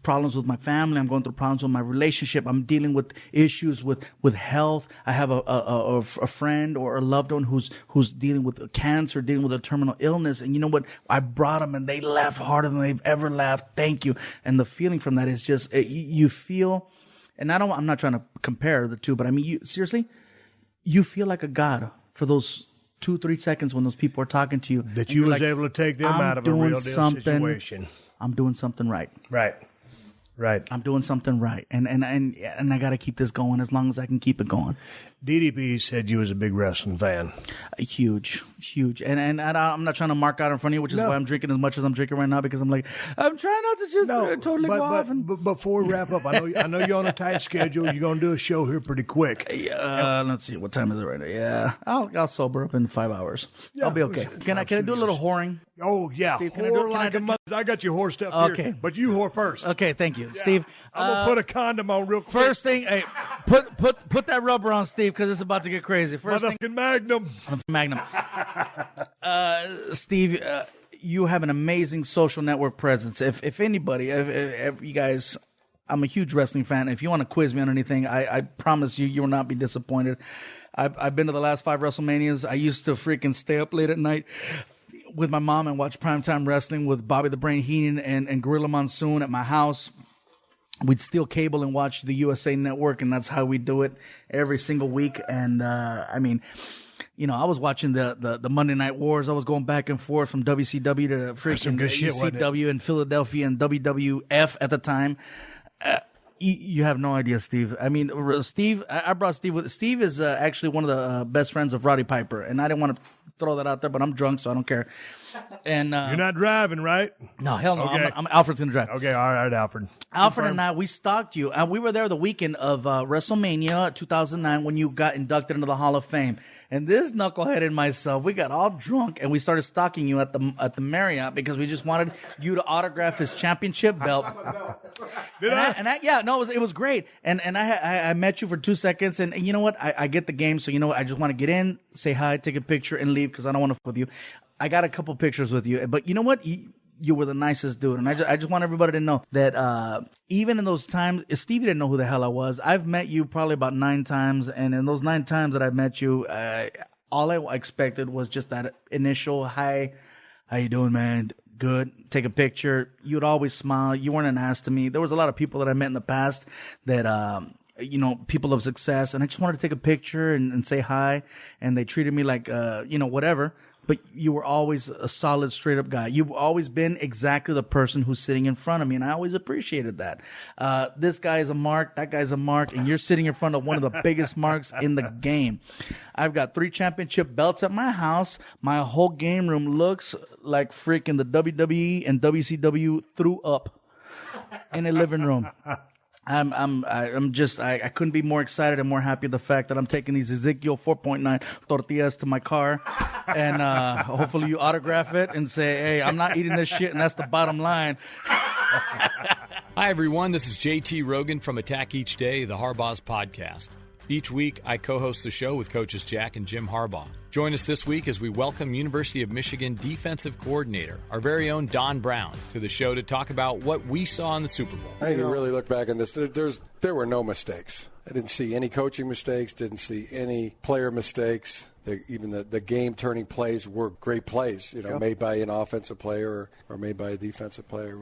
problems with my family. I'm going through problems with my relationship. I'm dealing with issues with health. I have a friend or a loved one who's dealing with cancer, dealing with a terminal illness. And you know what? I brought them and they laughed harder than they've ever laughed. Thank you. And the feeling from that is just, you feel, and I'm not trying to compare the two, but I mean, seriously, you feel like a god for those 2-3 seconds when those people are talking to you. That you was able to take them out of a real deal situation. I'm doing something right. Right. I'm doing something right. And I got to keep this going as long as I can keep it going. DDP said you was a big wrestling fan. Huge. And I'm not trying to mark out in front of you, which is why I'm drinking as much as I'm drinking right now, because I'm like, I'm trying not to just totally go off. But before we wrap up, I know you're on a tight schedule. You're going to do a show here pretty quick. Let's see. What time is it right now? Yeah. I'll sober up in 5 hours. Yeah, I'll be okay. Can I do a little whoring? Oh, yeah. Steve, whore like a mother. I got your whore stuff here. But you whore first. Okay, thank you. Yeah. Steve. I'm going to put a condom on real quick. First thing, hey, put that rubber on, Steve, because it's about to get crazy. First thing, Magnum. Steve, you have an amazing social network presence. If anybody, if you guys, I'm a huge wrestling fan. If you want to quiz me on anything, I promise you will not be disappointed. I've been to the last 5 WrestleManias. I used to freaking stay up late at night with my mom and watch primetime wrestling with Bobby the Brain Heenan and Gorilla Monsoon at my house. We'd steal cable and watch the USA Network, and that's how we do it every single week. And I was watching the Monday Night Wars. I was going back and forth from WCW to freaking ECW in Philadelphia and WWF at the time. You have no idea, Steve. I mean, Steve, I brought Steve with. Steve is actually one of the best friends of Roddy Piper, and I didn't want to throw that out there, but I'm drunk, so I don't care. And you're not driving, right? No, hell no. Okay. Alfred's gonna drive. Okay, all right, Alfred. Alfred and I, we stalked you. We were there the weekend of WrestleMania 2009 when you got inducted into the Hall of Fame. And this knucklehead and myself, we got all drunk and we started stalking you at the Marriott because we just wanted you to autograph his championship belt. It was great. And I met you for 2 seconds, and you know what? I get the game, so you know what? I just want to get in, say hi, take a picture, and leave because I don't want to fuck with you. I got a couple pictures with you, but you know what? You were the nicest dude, and I just want everybody to know that even in those times, Stevie didn't know who the hell I was. I've met you probably about 9 times, and in those 9 times that I've met you, all I expected was just that initial hi, how you doing, man? Good. Take a picture. You would always smile. You weren't an ass to me. There was a lot of people that I met in the past that people of success, and I just wanted to take a picture and say hi, and they treated me like whatever. But you were always a solid, straight-up guy. You've always been exactly the person who's sitting in front of me, and I always appreciated that. This guy is a mark, that guy's a mark, and you're sitting in front of one of the biggest marks in the game. I've got 3 championship belts at my house. My whole game room looks like freaking the WWE and WCW threw up in a living room. I couldn't be more excited and more happy the fact that I'm taking these Ezekiel 4.9 tortillas to my car, and hopefully you autograph it and say, hey, I'm not eating this shit, and that's the bottom line. Hi, everyone. This is JT Rogan from Attack Each Day, the Harbaugh's podcast. Each week, I co-host the show with coaches Jack and Jim Harbaugh. Join us this week as we welcome University of Michigan defensive coordinator, our very own Don Brown, to the show to talk about what we saw in the Super Bowl. I think you really look back on this, there were no mistakes. I didn't see any coaching mistakes, didn't see any player mistakes. Even the game-turning plays were great plays, made by an offensive player or made by a defensive player.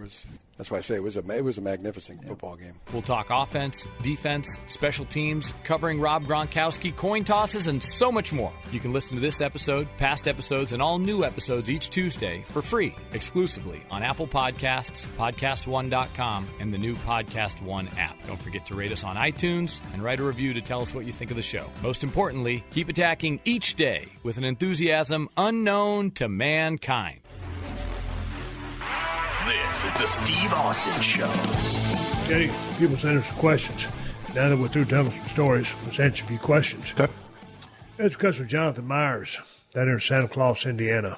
That's why I say it was a magnificent football game. We'll talk offense, defense, special teams, covering Rob Gronkowski, coin tosses, and so much more. You can listen to this episode, past episodes, and all new episodes each Tuesday for free, exclusively on Apple Podcasts, PodcastOne.com, and the new Podcast One app. Don't forget to rate us on iTunes and write a review to tell us what you think of the show. Most importantly, keep attacking each day with an enthusiasm unknown to mankind. This is the Steve Austin Show. Teddy, people send us some questions. Now that we're through telling some stories, let's answer a few questions. Okay. That's because of Jonathan Myers down there in Santa Claus, Indiana.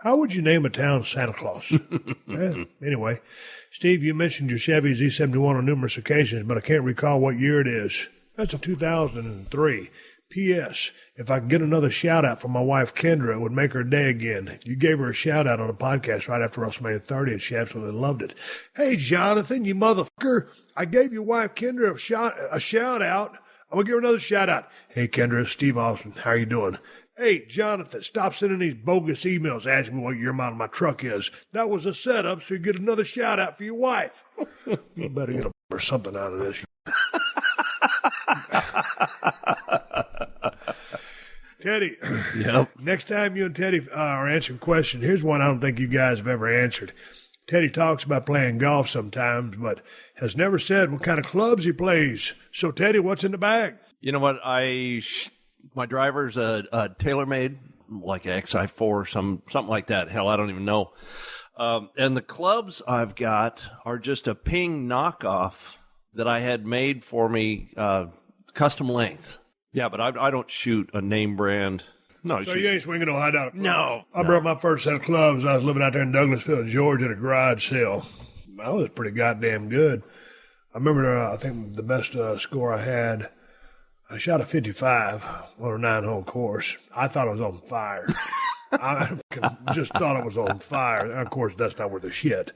How would you name a town Santa Claus? Anyway, Steve, you mentioned your Chevy Z71 on numerous occasions, but I can't recall what year it is. That's a 2003. P.S. If I could get another shout-out from my wife, Kendra, it would make her day again. You gave her a shout-out on a podcast right after WrestleMania 30, and she absolutely loved it. Hey, Jonathan, you motherfucker. I gave your wife, Kendra, a shout-out. I'm going to give her another shout-out. Hey, Kendra, Steve Austin, how are you doing? Hey, Jonathan, stop sending these bogus emails asking me what year model my truck is. That was a setup so you get another shout-out for your wife. You better get or something out of this. Teddy, yep. Next time you and Teddy are answering questions, here's one I don't think you guys have ever answered. Teddy talks about playing golf sometimes, but has never said what kind of clubs he plays. So, Teddy, what's in the bag? You know what? My driver's a TaylorMade, like an XI4 or something like that. Hell, I don't even know. And the clubs I've got are just a Ping knockoff that I had made for me, custom length. Yeah, but I don't shoot a name brand. No. So you ain't swinging no high dollar club? No. I brought my first set of clubs. I was living out there in Douglasville, Georgia, at a garage sale. I was pretty goddamn good. I remember, I think the best score I had, I shot a 55 on a 9-hole course. I thought I was on fire. I just thought I was on fire. Of course, that's not worth a shit.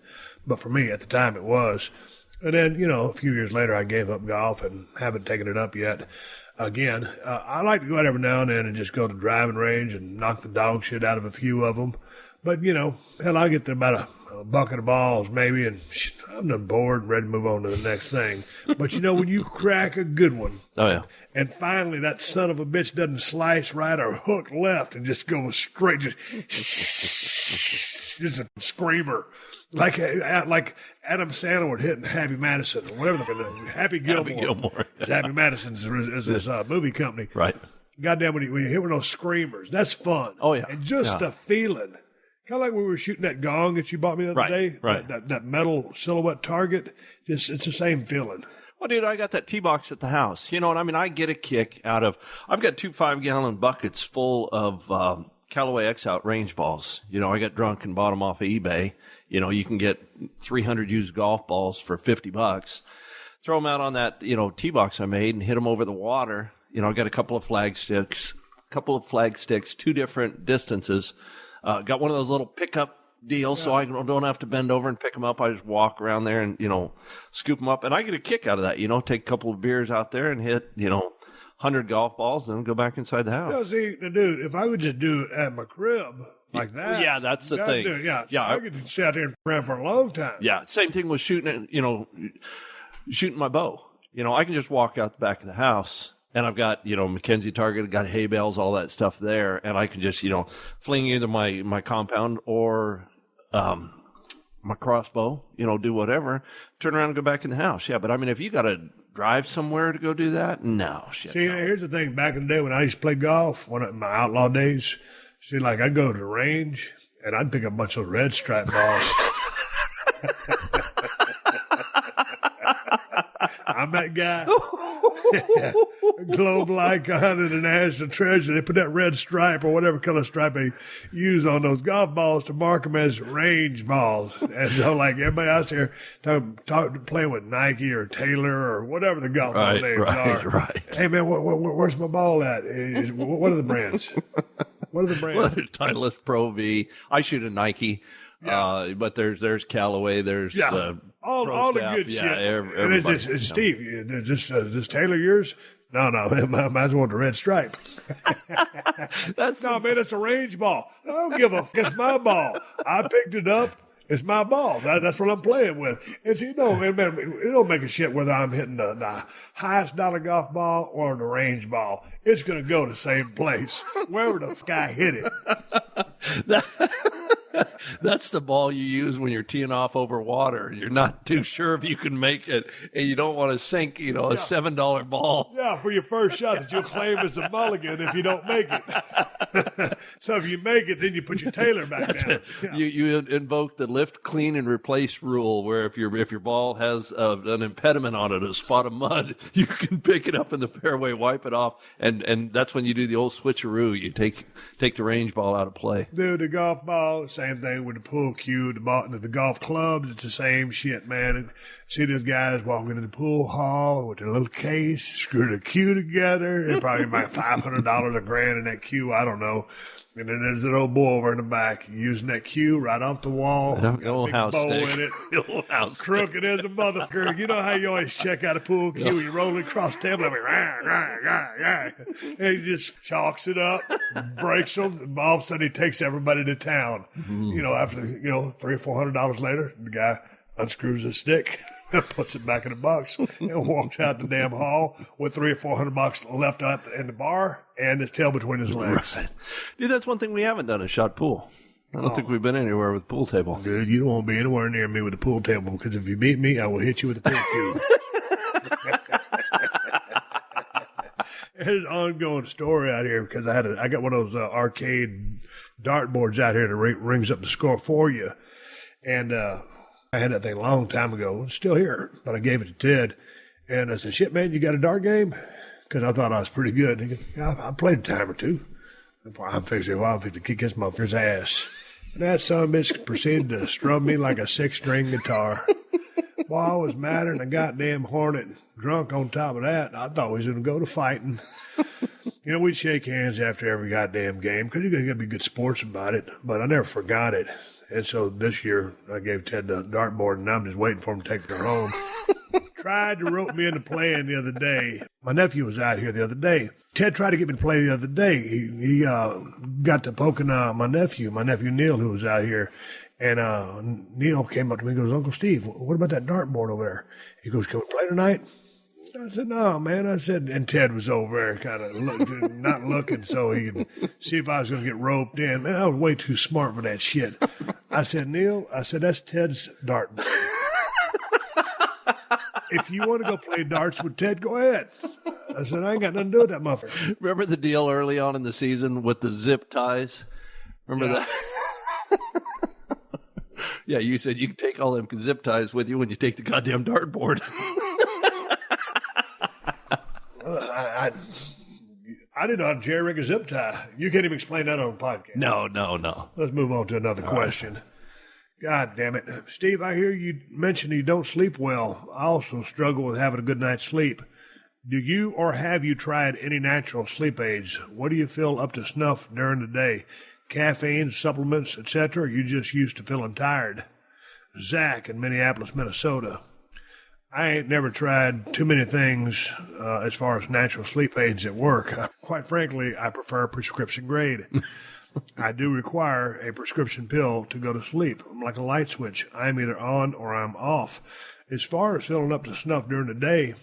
But for me, at the time, it was. And then, a few years later, I gave up golf and haven't taken it up yet. Again, I like to go out every now and then and just go to the driving range and knock the dog shit out of a few of them. But, hell, I get there about a bucket of balls maybe, and I'm done bored and ready to move on to the next thing. But, when you crack a good one, oh yeah, and finally that son of a bitch doesn't slice right or hook left and just goes straight, just a screamer. Like Adam Sandler would hit in Happy Madison or whatever Happy Gilmore. Happy Gilmore. Happy Madison's is his movie company. Right. Goddamn, when you hit with those screamers, that's fun. Oh, yeah. And just the feeling. Kind of like when we were shooting that gong that you bought me the other day. Right. That metal silhouette target. It's the same feeling. Well, dude, I got that tee box at the house. You know what I mean? I get a kick out of, I've got 2 5-gallon buckets full of Callaway X-Out range balls. I got drunk and bought them off of eBay. You can get 300 used golf balls for $50. Throw them out on that, tee box I made and hit them over the water. I got a couple of flag sticks, 2 different distances. Got one of those little pickup deals, so I don't have to bend over and pick them up. I just walk around there and, scoop them up. And I get a kick out of that, take a couple of beers out there and hit, 100 golf balls and go back inside the house. See, dude, if I would just do it at my crib like that. Yeah, that's the thing. I could sit out there and run for a long time. Yeah, same thing with shooting my bow. I can just walk out the back of the house. And I've got, Mackenzie target, got hay bales, all that stuff there. And I can just, fling either my compound or my crossbow, do whatever, turn around and go back in the house. Yeah, but I mean, if you got to drive somewhere to go do that, no. See, here's the thing. Back in the day when I used to play golf, in my outlaw days, I'd go to the range and I'd pick up a bunch of red stripe balls. I'm that guy. Global icon and a national treasure. They put that red stripe or whatever color stripe they use on those golf balls to mark them as range balls. And so, everybody out there playing with Nike or Taylor or whatever the golf ball names are. Right. Hey, man, where's my ball at? What are the brands? What are the brands? Titleist Pro V. I shoot a Nike. Yeah. But there's Callaway. There's all the good shit. And it's Steve, is this Taylor yours? No, might as well the red stripe. Man, it's a range ball. I don't give a fuck. It's my ball. I picked it up. It's my ball. That's what I'm playing with. And see, man, it don't make a shit whether I'm hitting the highest dollar golf ball or the range ball. It's going to go to the same place, wherever the fuck I hit it. That's the ball you use when you're teeing off over water. You're not too sure if you can make it, and you don't want to sink, a $7 ball. Yeah, for your first shot that you'll claim as a mulligan if you don't make it. So if you make it, then you put your Taylor back down. Yeah. You invoke the lift, clean, and replace rule, where if your ball has an impediment on it, a spot of mud, you can pick it up in the fairway, wipe it off, and that's when you do the old switcheroo. You take the range ball out of play. Dude, the golf ball, same thing with the pool cue, the golf clubs, it's the same shit, man. And see those guys walking into the pool hall with their little case, screw the cue together, and probably about $500, $1,000 in that cue, I don't know. And then there's an old boy over in the back using that cue right off the wall. The old house bow stick. In it. Crooked as a motherfucker. You know how you always check out a pool cue and you roll it across the table and he just chalks it up, breaks them, and all of a sudden he takes everybody to town. Mm-hmm. After $300 or $400 later, the guy unscrews his stick, puts it back in the box, and walks out the damn hall with $300 or $400 left out in the bar and his tail between his legs. Right. Dude, that's one thing we haven't done is shot pool. I don't think we've been anywhere with pool table. Dude, you don't want to be anywhere near me with the pool table because if you beat me, I will hit you with the pool cue. There's an ongoing story out here because I got one of those arcade dartboards out here that rings up the score for you. And I had that thing a long time ago. It's still here, but I gave it to Ted. And I said, shit, man, you got a dart game? Because I thought I was pretty good. And he goes, yeah, I played a time or two. I'm fixing to kick this motherfucker's ass. And that son of a bitch proceeded to strum me like a 6-string guitar. Boy, I was madder than a goddamn hornet, drunk on top of that. I thought we was going to go to fighting. We'd shake hands after every goddamn game because you got to be good sports about it. But I never forgot it. And so this year I gave Ted the dartboard, and I'm just waiting for him to take her home. tried to rope me into playing the other day. My nephew was out here the other day. Ted tried to get me to play the other day. He got to poking my nephew Neil, who was out here. And Neil came up to me and goes, Uncle Steve, what about that dartboard over there? He goes, can we play tonight? I said, no, man. I said, and Ted was over there kind of not looking so he could see if I was going to get roped in. Man, I was way too smart for that shit. I said, Neil, that's Ted's dartboard. If you want to go play darts with Ted, go ahead. I said, I ain't got nothing to do with that muffin. Remember the deal early on in the season with the zip ties? Remember that? Yeah, you said you can take all them zip ties with you when you take the goddamn dartboard. I didn't know how to jerry-rig a zip tie. You can't even explain that on the podcast. No. Let's move on to another question. God damn it. Steve, I hear you mention you don't sleep well. I also struggle with having a good night's sleep. Do you or have you tried any natural sleep aids? What do you feel up to snuff during the day? Caffeine, supplements, etc., or you just used to feeling tired? Zach in Minneapolis, Minnesota. I ain't never tried too many things as far as natural sleep aids at work. Quite frankly, I prefer prescription grade. I do require a prescription pill to go to sleep. I'm like a light switch. I'm either on or I'm off. As far as feeling up to snuff during the day,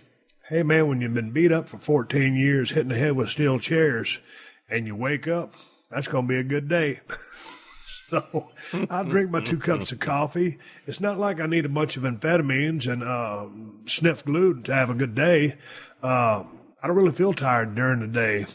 hey man, when you've been beat up for 14 years, hitting the head with steel chairs, and you wake up, that's going to be a good day. So I drink my 2 cups of coffee. It's not like I need a bunch of amphetamines and sniff glue to have a good day. I don't really feel tired during the day.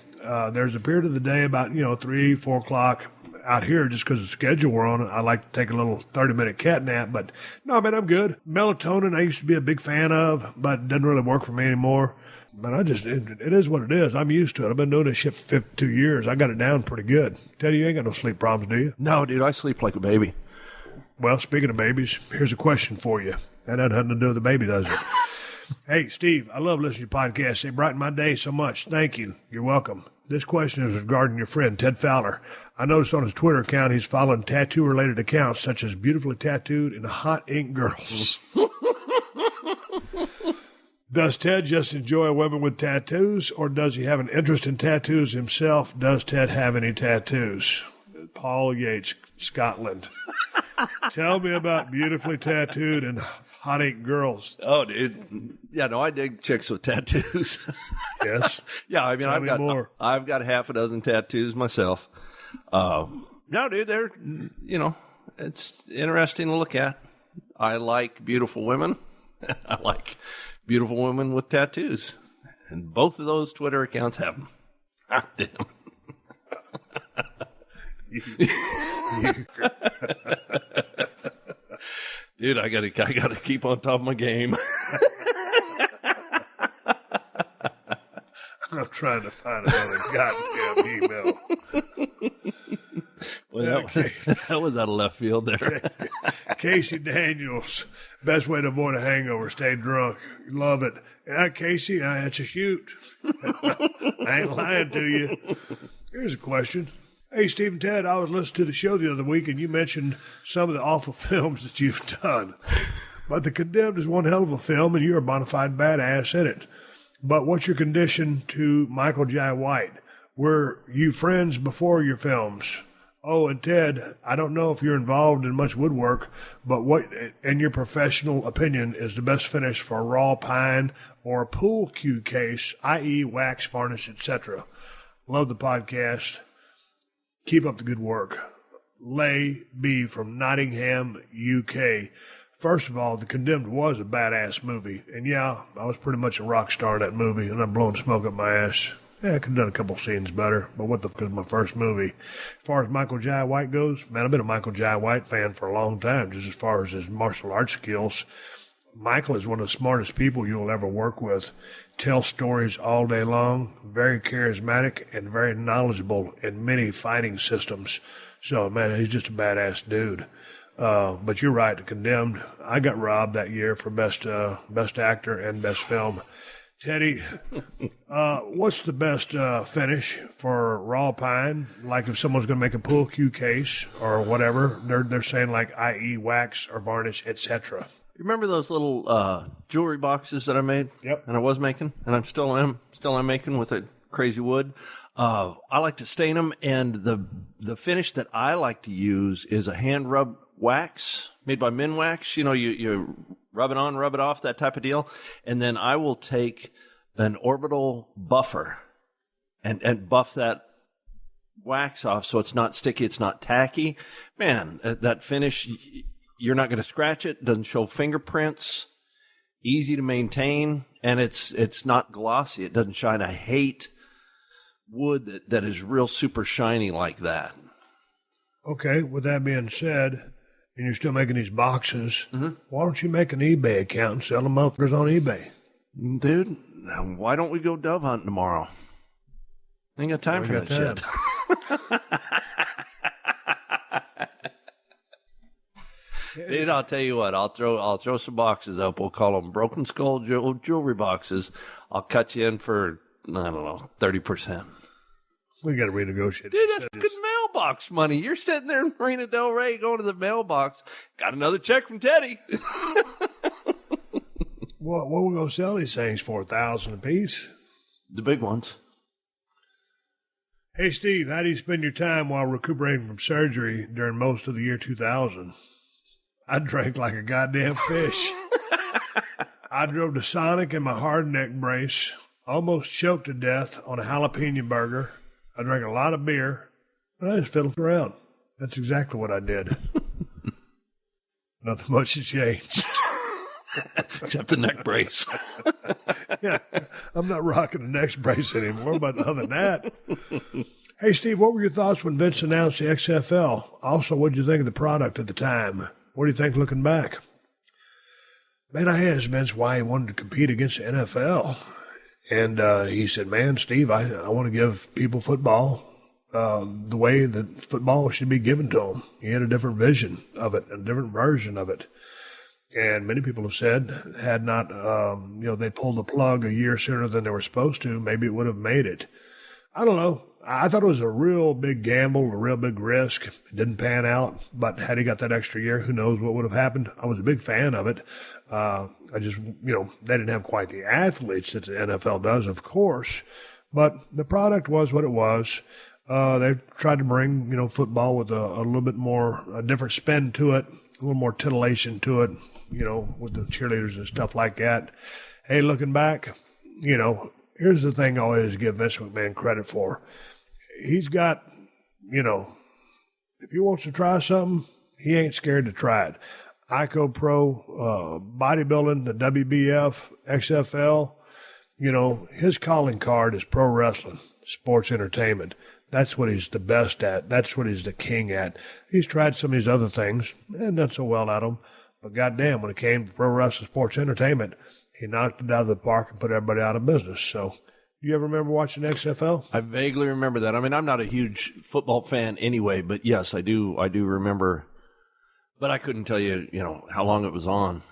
There's a period of the day about, 3, 4 o'clock out here just because of the schedule we're on. I like to take a little 30-minute cat nap. But, no, man, I'm good. Melatonin I used to be a big fan of, but it doesn't really work for me anymore. But it is what it is. I'm used to it. I've been doing this shit for 52 years. I got it down pretty good. Tell you ain't got no sleep problems, do you? No, dude, I sleep like a baby. Well, speaking of babies, here's a question for you. That had nothing to do with the baby, does it? Hey, Steve, I love listening to your podcast. They brighten my day so much. Thank you. You're welcome. This question is regarding your friend, Ted Fowler. I noticed on his Twitter account he's following tattoo-related accounts such as Beautifully Tattooed and Hot Ink Girls. Does Ted just enjoy women with tattoos, or does he have an interest in tattoos himself? Does Ted have any tattoos? Paul Yates, Scotland. Tell me about Beautifully Tattooed and Hot Ink Girls. Oh, dude. Yeah, no, I dig chicks with tattoos. Yes? Yeah, I mean, I've got half a dozen tattoos myself. No, dude, they're, it's interesting to look at. I like beautiful women. I like beautiful women with tattoos. And both of those Twitter accounts have them. Ah, damn. Dude, I gotta keep on top of my game. I'm trying to find another goddamn email. Well, that was out of left field there. Casey Daniels, best way to avoid a hangover, stay drunk. Love it. Casey, that's a shoot. I ain't lying to you. Here's a question. Hey, Steve and Ted, I was listening to the show the other week, and you mentioned some of the awful films that you've done. But The Condemned is one hell of a film, and you're a bona fide badass in it. But what's your condition to Michael Jai White? Were you friends before your films? Oh, and Ted, I don't know if you're involved in much woodwork, but what, in your professional opinion, is the best finish for a raw pine or a pool cue case, i.e. wax, varnish, etc.? Love the podcast. Keep up the good work. Lay B from Nottingham, UK. First of all, The Condemned was a badass movie. And yeah, I was pretty much a rock star in that movie, and I'm blowing smoke up my ass. Yeah, I could have done a couple scenes better, but what the fuck is my first movie? As far as Michael Jai White goes, man, I've been a Michael Jai White fan for a long time, just as far as his martial arts skills. Michael is one of the smartest people you'll ever work with. Tells stories all day long, very charismatic, and very knowledgeable in many fighting systems. So, man, he's just a badass dude. But you're right, The Condemned. I got robbed that year for best actor and best film. Teddy, what's the best finish for raw pine? Like if someone's going to make a pool cue case or whatever, they're saying like i.e. wax or varnish, etc. Remember those little jewelry boxes that I made? Yep. And I was making, and I'm still am making with a crazy wood. I like to stain them, and the finish that I like to use is a hand rub wax made by Minwax. You know, you rub it on, rub it off, that type of deal. And then I will take an orbital buffer and buff that wax off so it's not sticky, it's not tacky. Man, that finish, you're not going to scratch it. Doesn't show fingerprints. Easy to maintain, and it's not glossy. It doesn't shine. I hate wood that is real super shiny like that. Okay, with that being said, and you're still making these boxes, why don't you make an eBay account and sell them motherfuckers on eBay? Dude, why don't we go dove hunting tomorrow? I ain't got time for that shit. Dude, I'll tell you what. I'll throw some boxes up. We'll call them Broken Skull jewelry boxes. I'll cut you in for, I don't know, 30%. We got to renegotiate. Dude, that's good mailbox money. You're sitting there in Marina Del Rey going to the mailbox. Got another check from Teddy. What are we going to sell these things for? $1,000 a piece? The big ones. Hey, Steve, how do you spend your time while recuperating from surgery during most of the year 2000? I drank like a goddamn fish. I drove to Sonic in my hard neck brace, almost choked to death on a jalapeno burger. I drank a lot of beer, and I just fiddled around. That's exactly what I did. Nothing much has changed. Except the neck brace. Yeah, I'm not rocking the neck brace anymore, but other than that. Hey, Steve, what were your thoughts when Vince announced the XFL? Also, what did you think of the product at the time? What do you think looking back? Man, I asked Vince why he wanted to compete against the NFL. And he said, man, Steve, I want to give people football the way that football should be given to them. He had a different vision of it, a different version of it. And many people have said, had not, they pulled the plug a year sooner than they were supposed to, maybe it would have made it. I don't know. I thought it was a real big gamble, a real big risk. It didn't pan out, but had he got that extra year, who knows what would have happened. I was a big fan of it. I just, they didn't have quite the athletes that the NFL does, of course, but the product was what it was. They tried to bring, football with a little bit more, a different spin to it, a little more titillation to it, with the cheerleaders and stuff like that. Hey, looking back, here's the thing I always give Vince McMahon credit for. He's got, if he wants to try something, he ain't scared to try it. ICO Pro, bodybuilding, the WBF, XFL, his calling card is pro wrestling, sports entertainment. That's what he's the best at. That's what he's the king at. He's tried some of these other things and done so well at them. But goddamn, when it came to pro wrestling, sports entertainment, he knocked it out of the park and put everybody out of business. So, you ever remember watching XFL? I vaguely remember that. I mean, I'm not a huge football fan anyway, but yes, I do remember. But I couldn't tell you, how long it was on.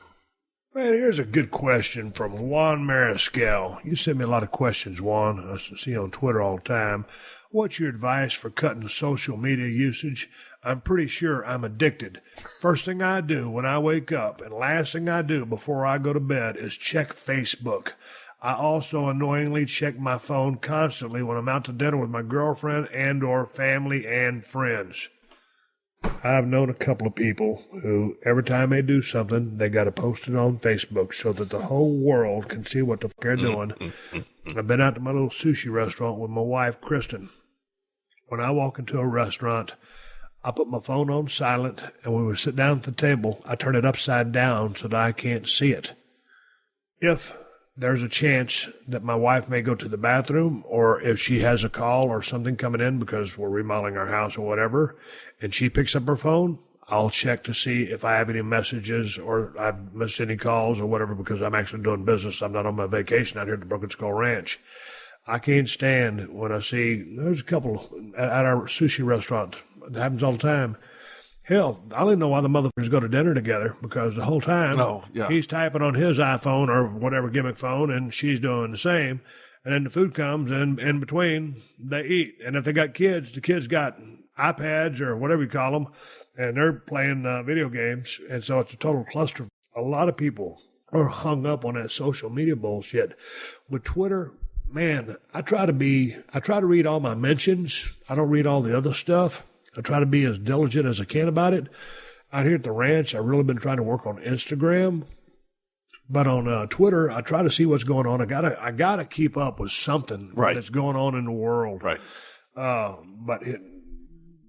Man, here's a good question from Juan Mariscal. You send me a lot of questions, Juan. I see you on Twitter all the time. What's your advice for cutting social media usage? I'm pretty sure I'm addicted. First thing I do when I wake up and last thing I do before I go to bed is check Facebook. I also annoyingly check my phone constantly when I'm out to dinner with my girlfriend and or family and friends. I've known a couple of people who, every time they do something, they got to post it on Facebook so that the whole world can see what the fuck they're doing. I've been out to my little sushi restaurant with my wife, Kristen. When I walk into a restaurant, I put my phone on silent, and when we sit down at the table, I turn it upside down so that I can't see it. If there's a chance that my wife may go to the bathroom, or if she has a call or something coming in because we're remodeling our house or whatever, and she picks up her phone, I'll check to see if I have any messages or I've missed any calls or whatever because I'm actually doing business. I'm not on my vacation out here at the Broken Skull Ranch. I can't stand when I see, there's a couple at our sushi restaurant. It happens all the time. Hell, I don't even know why the motherfuckers go to dinner together because the whole time he's typing on his iPhone or whatever gimmick phone and she's doing the same. And then the food comes and in between they eat. And if they got kids, the kids got iPads or whatever you call them, and they're playing video games. And so it's a total cluster. A lot of people are hung up on that social media bullshit. With Twitter, man, I try to read all my mentions. I don't read all the other stuff. I try to be as diligent as I can about it. Out here at the ranch, I've really been trying to work on Instagram. But on Twitter, I try to see what's going on. I gotta keep up with something that's going on in the world. Right.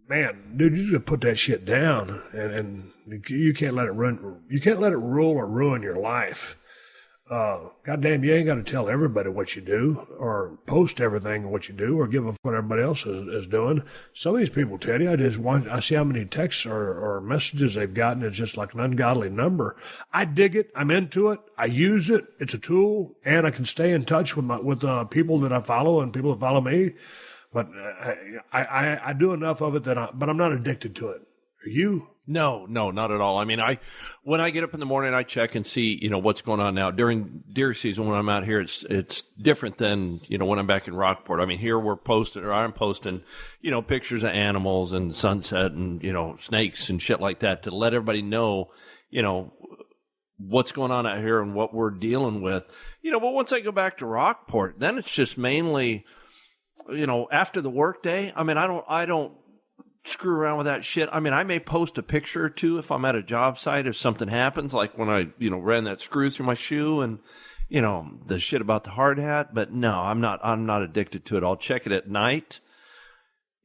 Man, dude, you just put that shit down, and you can't let it run. You can't let it rule or ruin your life. Goddamn, you ain't got to tell everybody what you do, or post everything what you do, or give a fuck what everybody else is doing. Some of these people tell you, I see how many texts or messages they've gotten. It's just like an ungodly number. I dig it. I'm into it. I use it. It's a tool, and I can stay in touch with people that I follow and people that follow me. But I do enough of it but I'm not addicted to it. Are you? No, not at all. I mean, when I get up in the morning, I check and see, what's going on now. During deer season, when I'm out here, it's different than, when I'm back in Rockport. I mean, here I'm posting, pictures of animals and sunset and, snakes and shit like that to let everybody know, what's going on out here and what we're dealing with. But once I go back to Rockport, then it's just mainly, after the work day. I mean, I don't screw around with that shit. I mean, I may post a picture or two if I'm at a job site, if something happens, like when I, ran that screw through my shoe and, the shit about the hard hat. But no, I'm not addicted to it. I'll check it at night.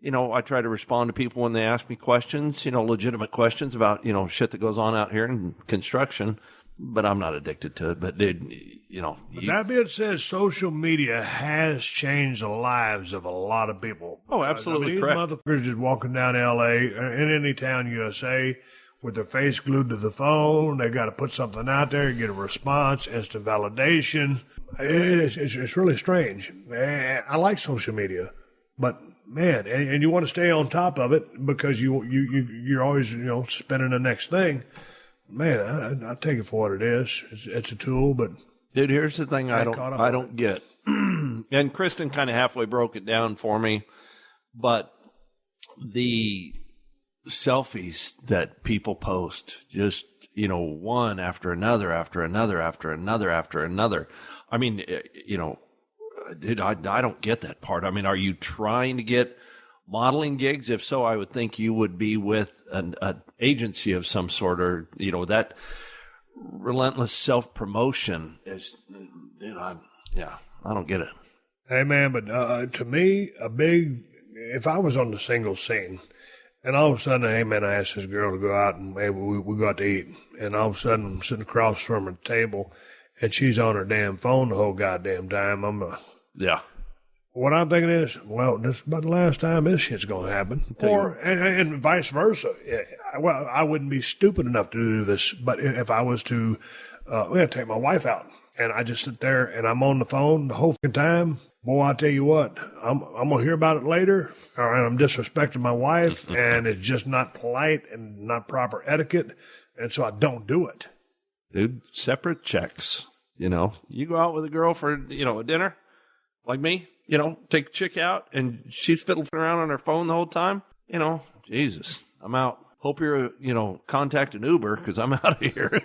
I try to respond to people when they ask me questions, legitimate questions about, shit that goes on out here in construction. But I'm not addicted to it. But dude, But that being said, social media has changed the lives of a lot of people. Oh, absolutely correct. These motherfuckers just walking down L.A. in any town USA with their face glued to the phone. They got to put something out there, get a response, instant validation. It's really strange. I like social media, but man, and you want to stay on top of it because you're always spinning the next thing. Man, I take it for what it is. It's a tool, but dude, here's the thing I don't get. And Kristen kind of halfway broke it down for me, but the selfies that people post, just one after another, after another, after another, after another. I mean, dude, I don't get that part. I mean, are you trying to get modeling gigs? If so, I would think you would be with an agency of some sort, or that relentless self-promotion is, I don't get it. Hey man, but to me, if I was on the single scene, and all of a sudden, hey man, I asked this girl to go out and maybe we go out to eat, and all of a sudden I'm sitting across from her table, and she's on her damn phone the whole goddamn time. What I'm thinking is, well, this is about the last time this shit's going to happen. And vice versa. Well, I wouldn't be stupid enough to do this, but if I was to take my wife out, and I just sit there and I'm on the phone the whole time, boy, I tell you what, I'm going to hear about it later, or I'm disrespecting my wife, and it's just not polite and not proper etiquette, and so I don't do it. Dude, separate checks. You go out with a girl for, a dinner, like me. Take a chick out and she's fiddling around on her phone the whole time. Jesus, I'm out. Hope you're, contact an Uber because I'm out of here.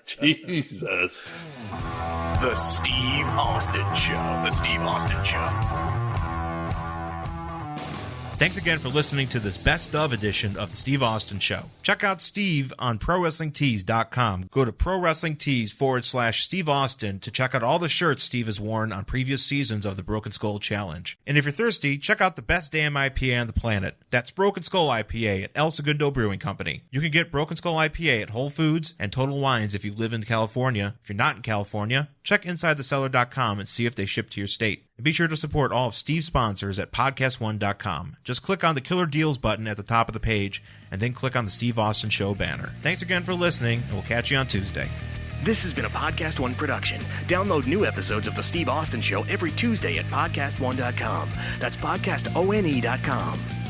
Jesus. The Steve Austin Show. The Steve Austin Show. Thanks again for listening to this best of edition of the Steve Austin Show. Check out Steve on ProWrestlingTees.com. Go to ProWrestlingTees/Steve Austin to check out all the shirts Steve has worn on previous seasons of the Broken Skull Challenge. And if you're thirsty, check out the best damn IPA on the planet. That's Broken Skull IPA at El Segundo Brewing Company. You can get Broken Skull IPA at Whole Foods and Total Wines if you live in California. If you're not in California, check InsideTheCellar.com and see if they ship to your state. And be sure to support all of Steve's sponsors at PodcastOne.com. Just click on the Killer Deals button at the top of the page, and then click on the Steve Austin Show banner. Thanks again for listening, and we'll catch you on Tuesday. This has been a Podcast One production. Download new episodes of The Steve Austin Show every Tuesday at PodcastOne.com. That's PodcastOne.com.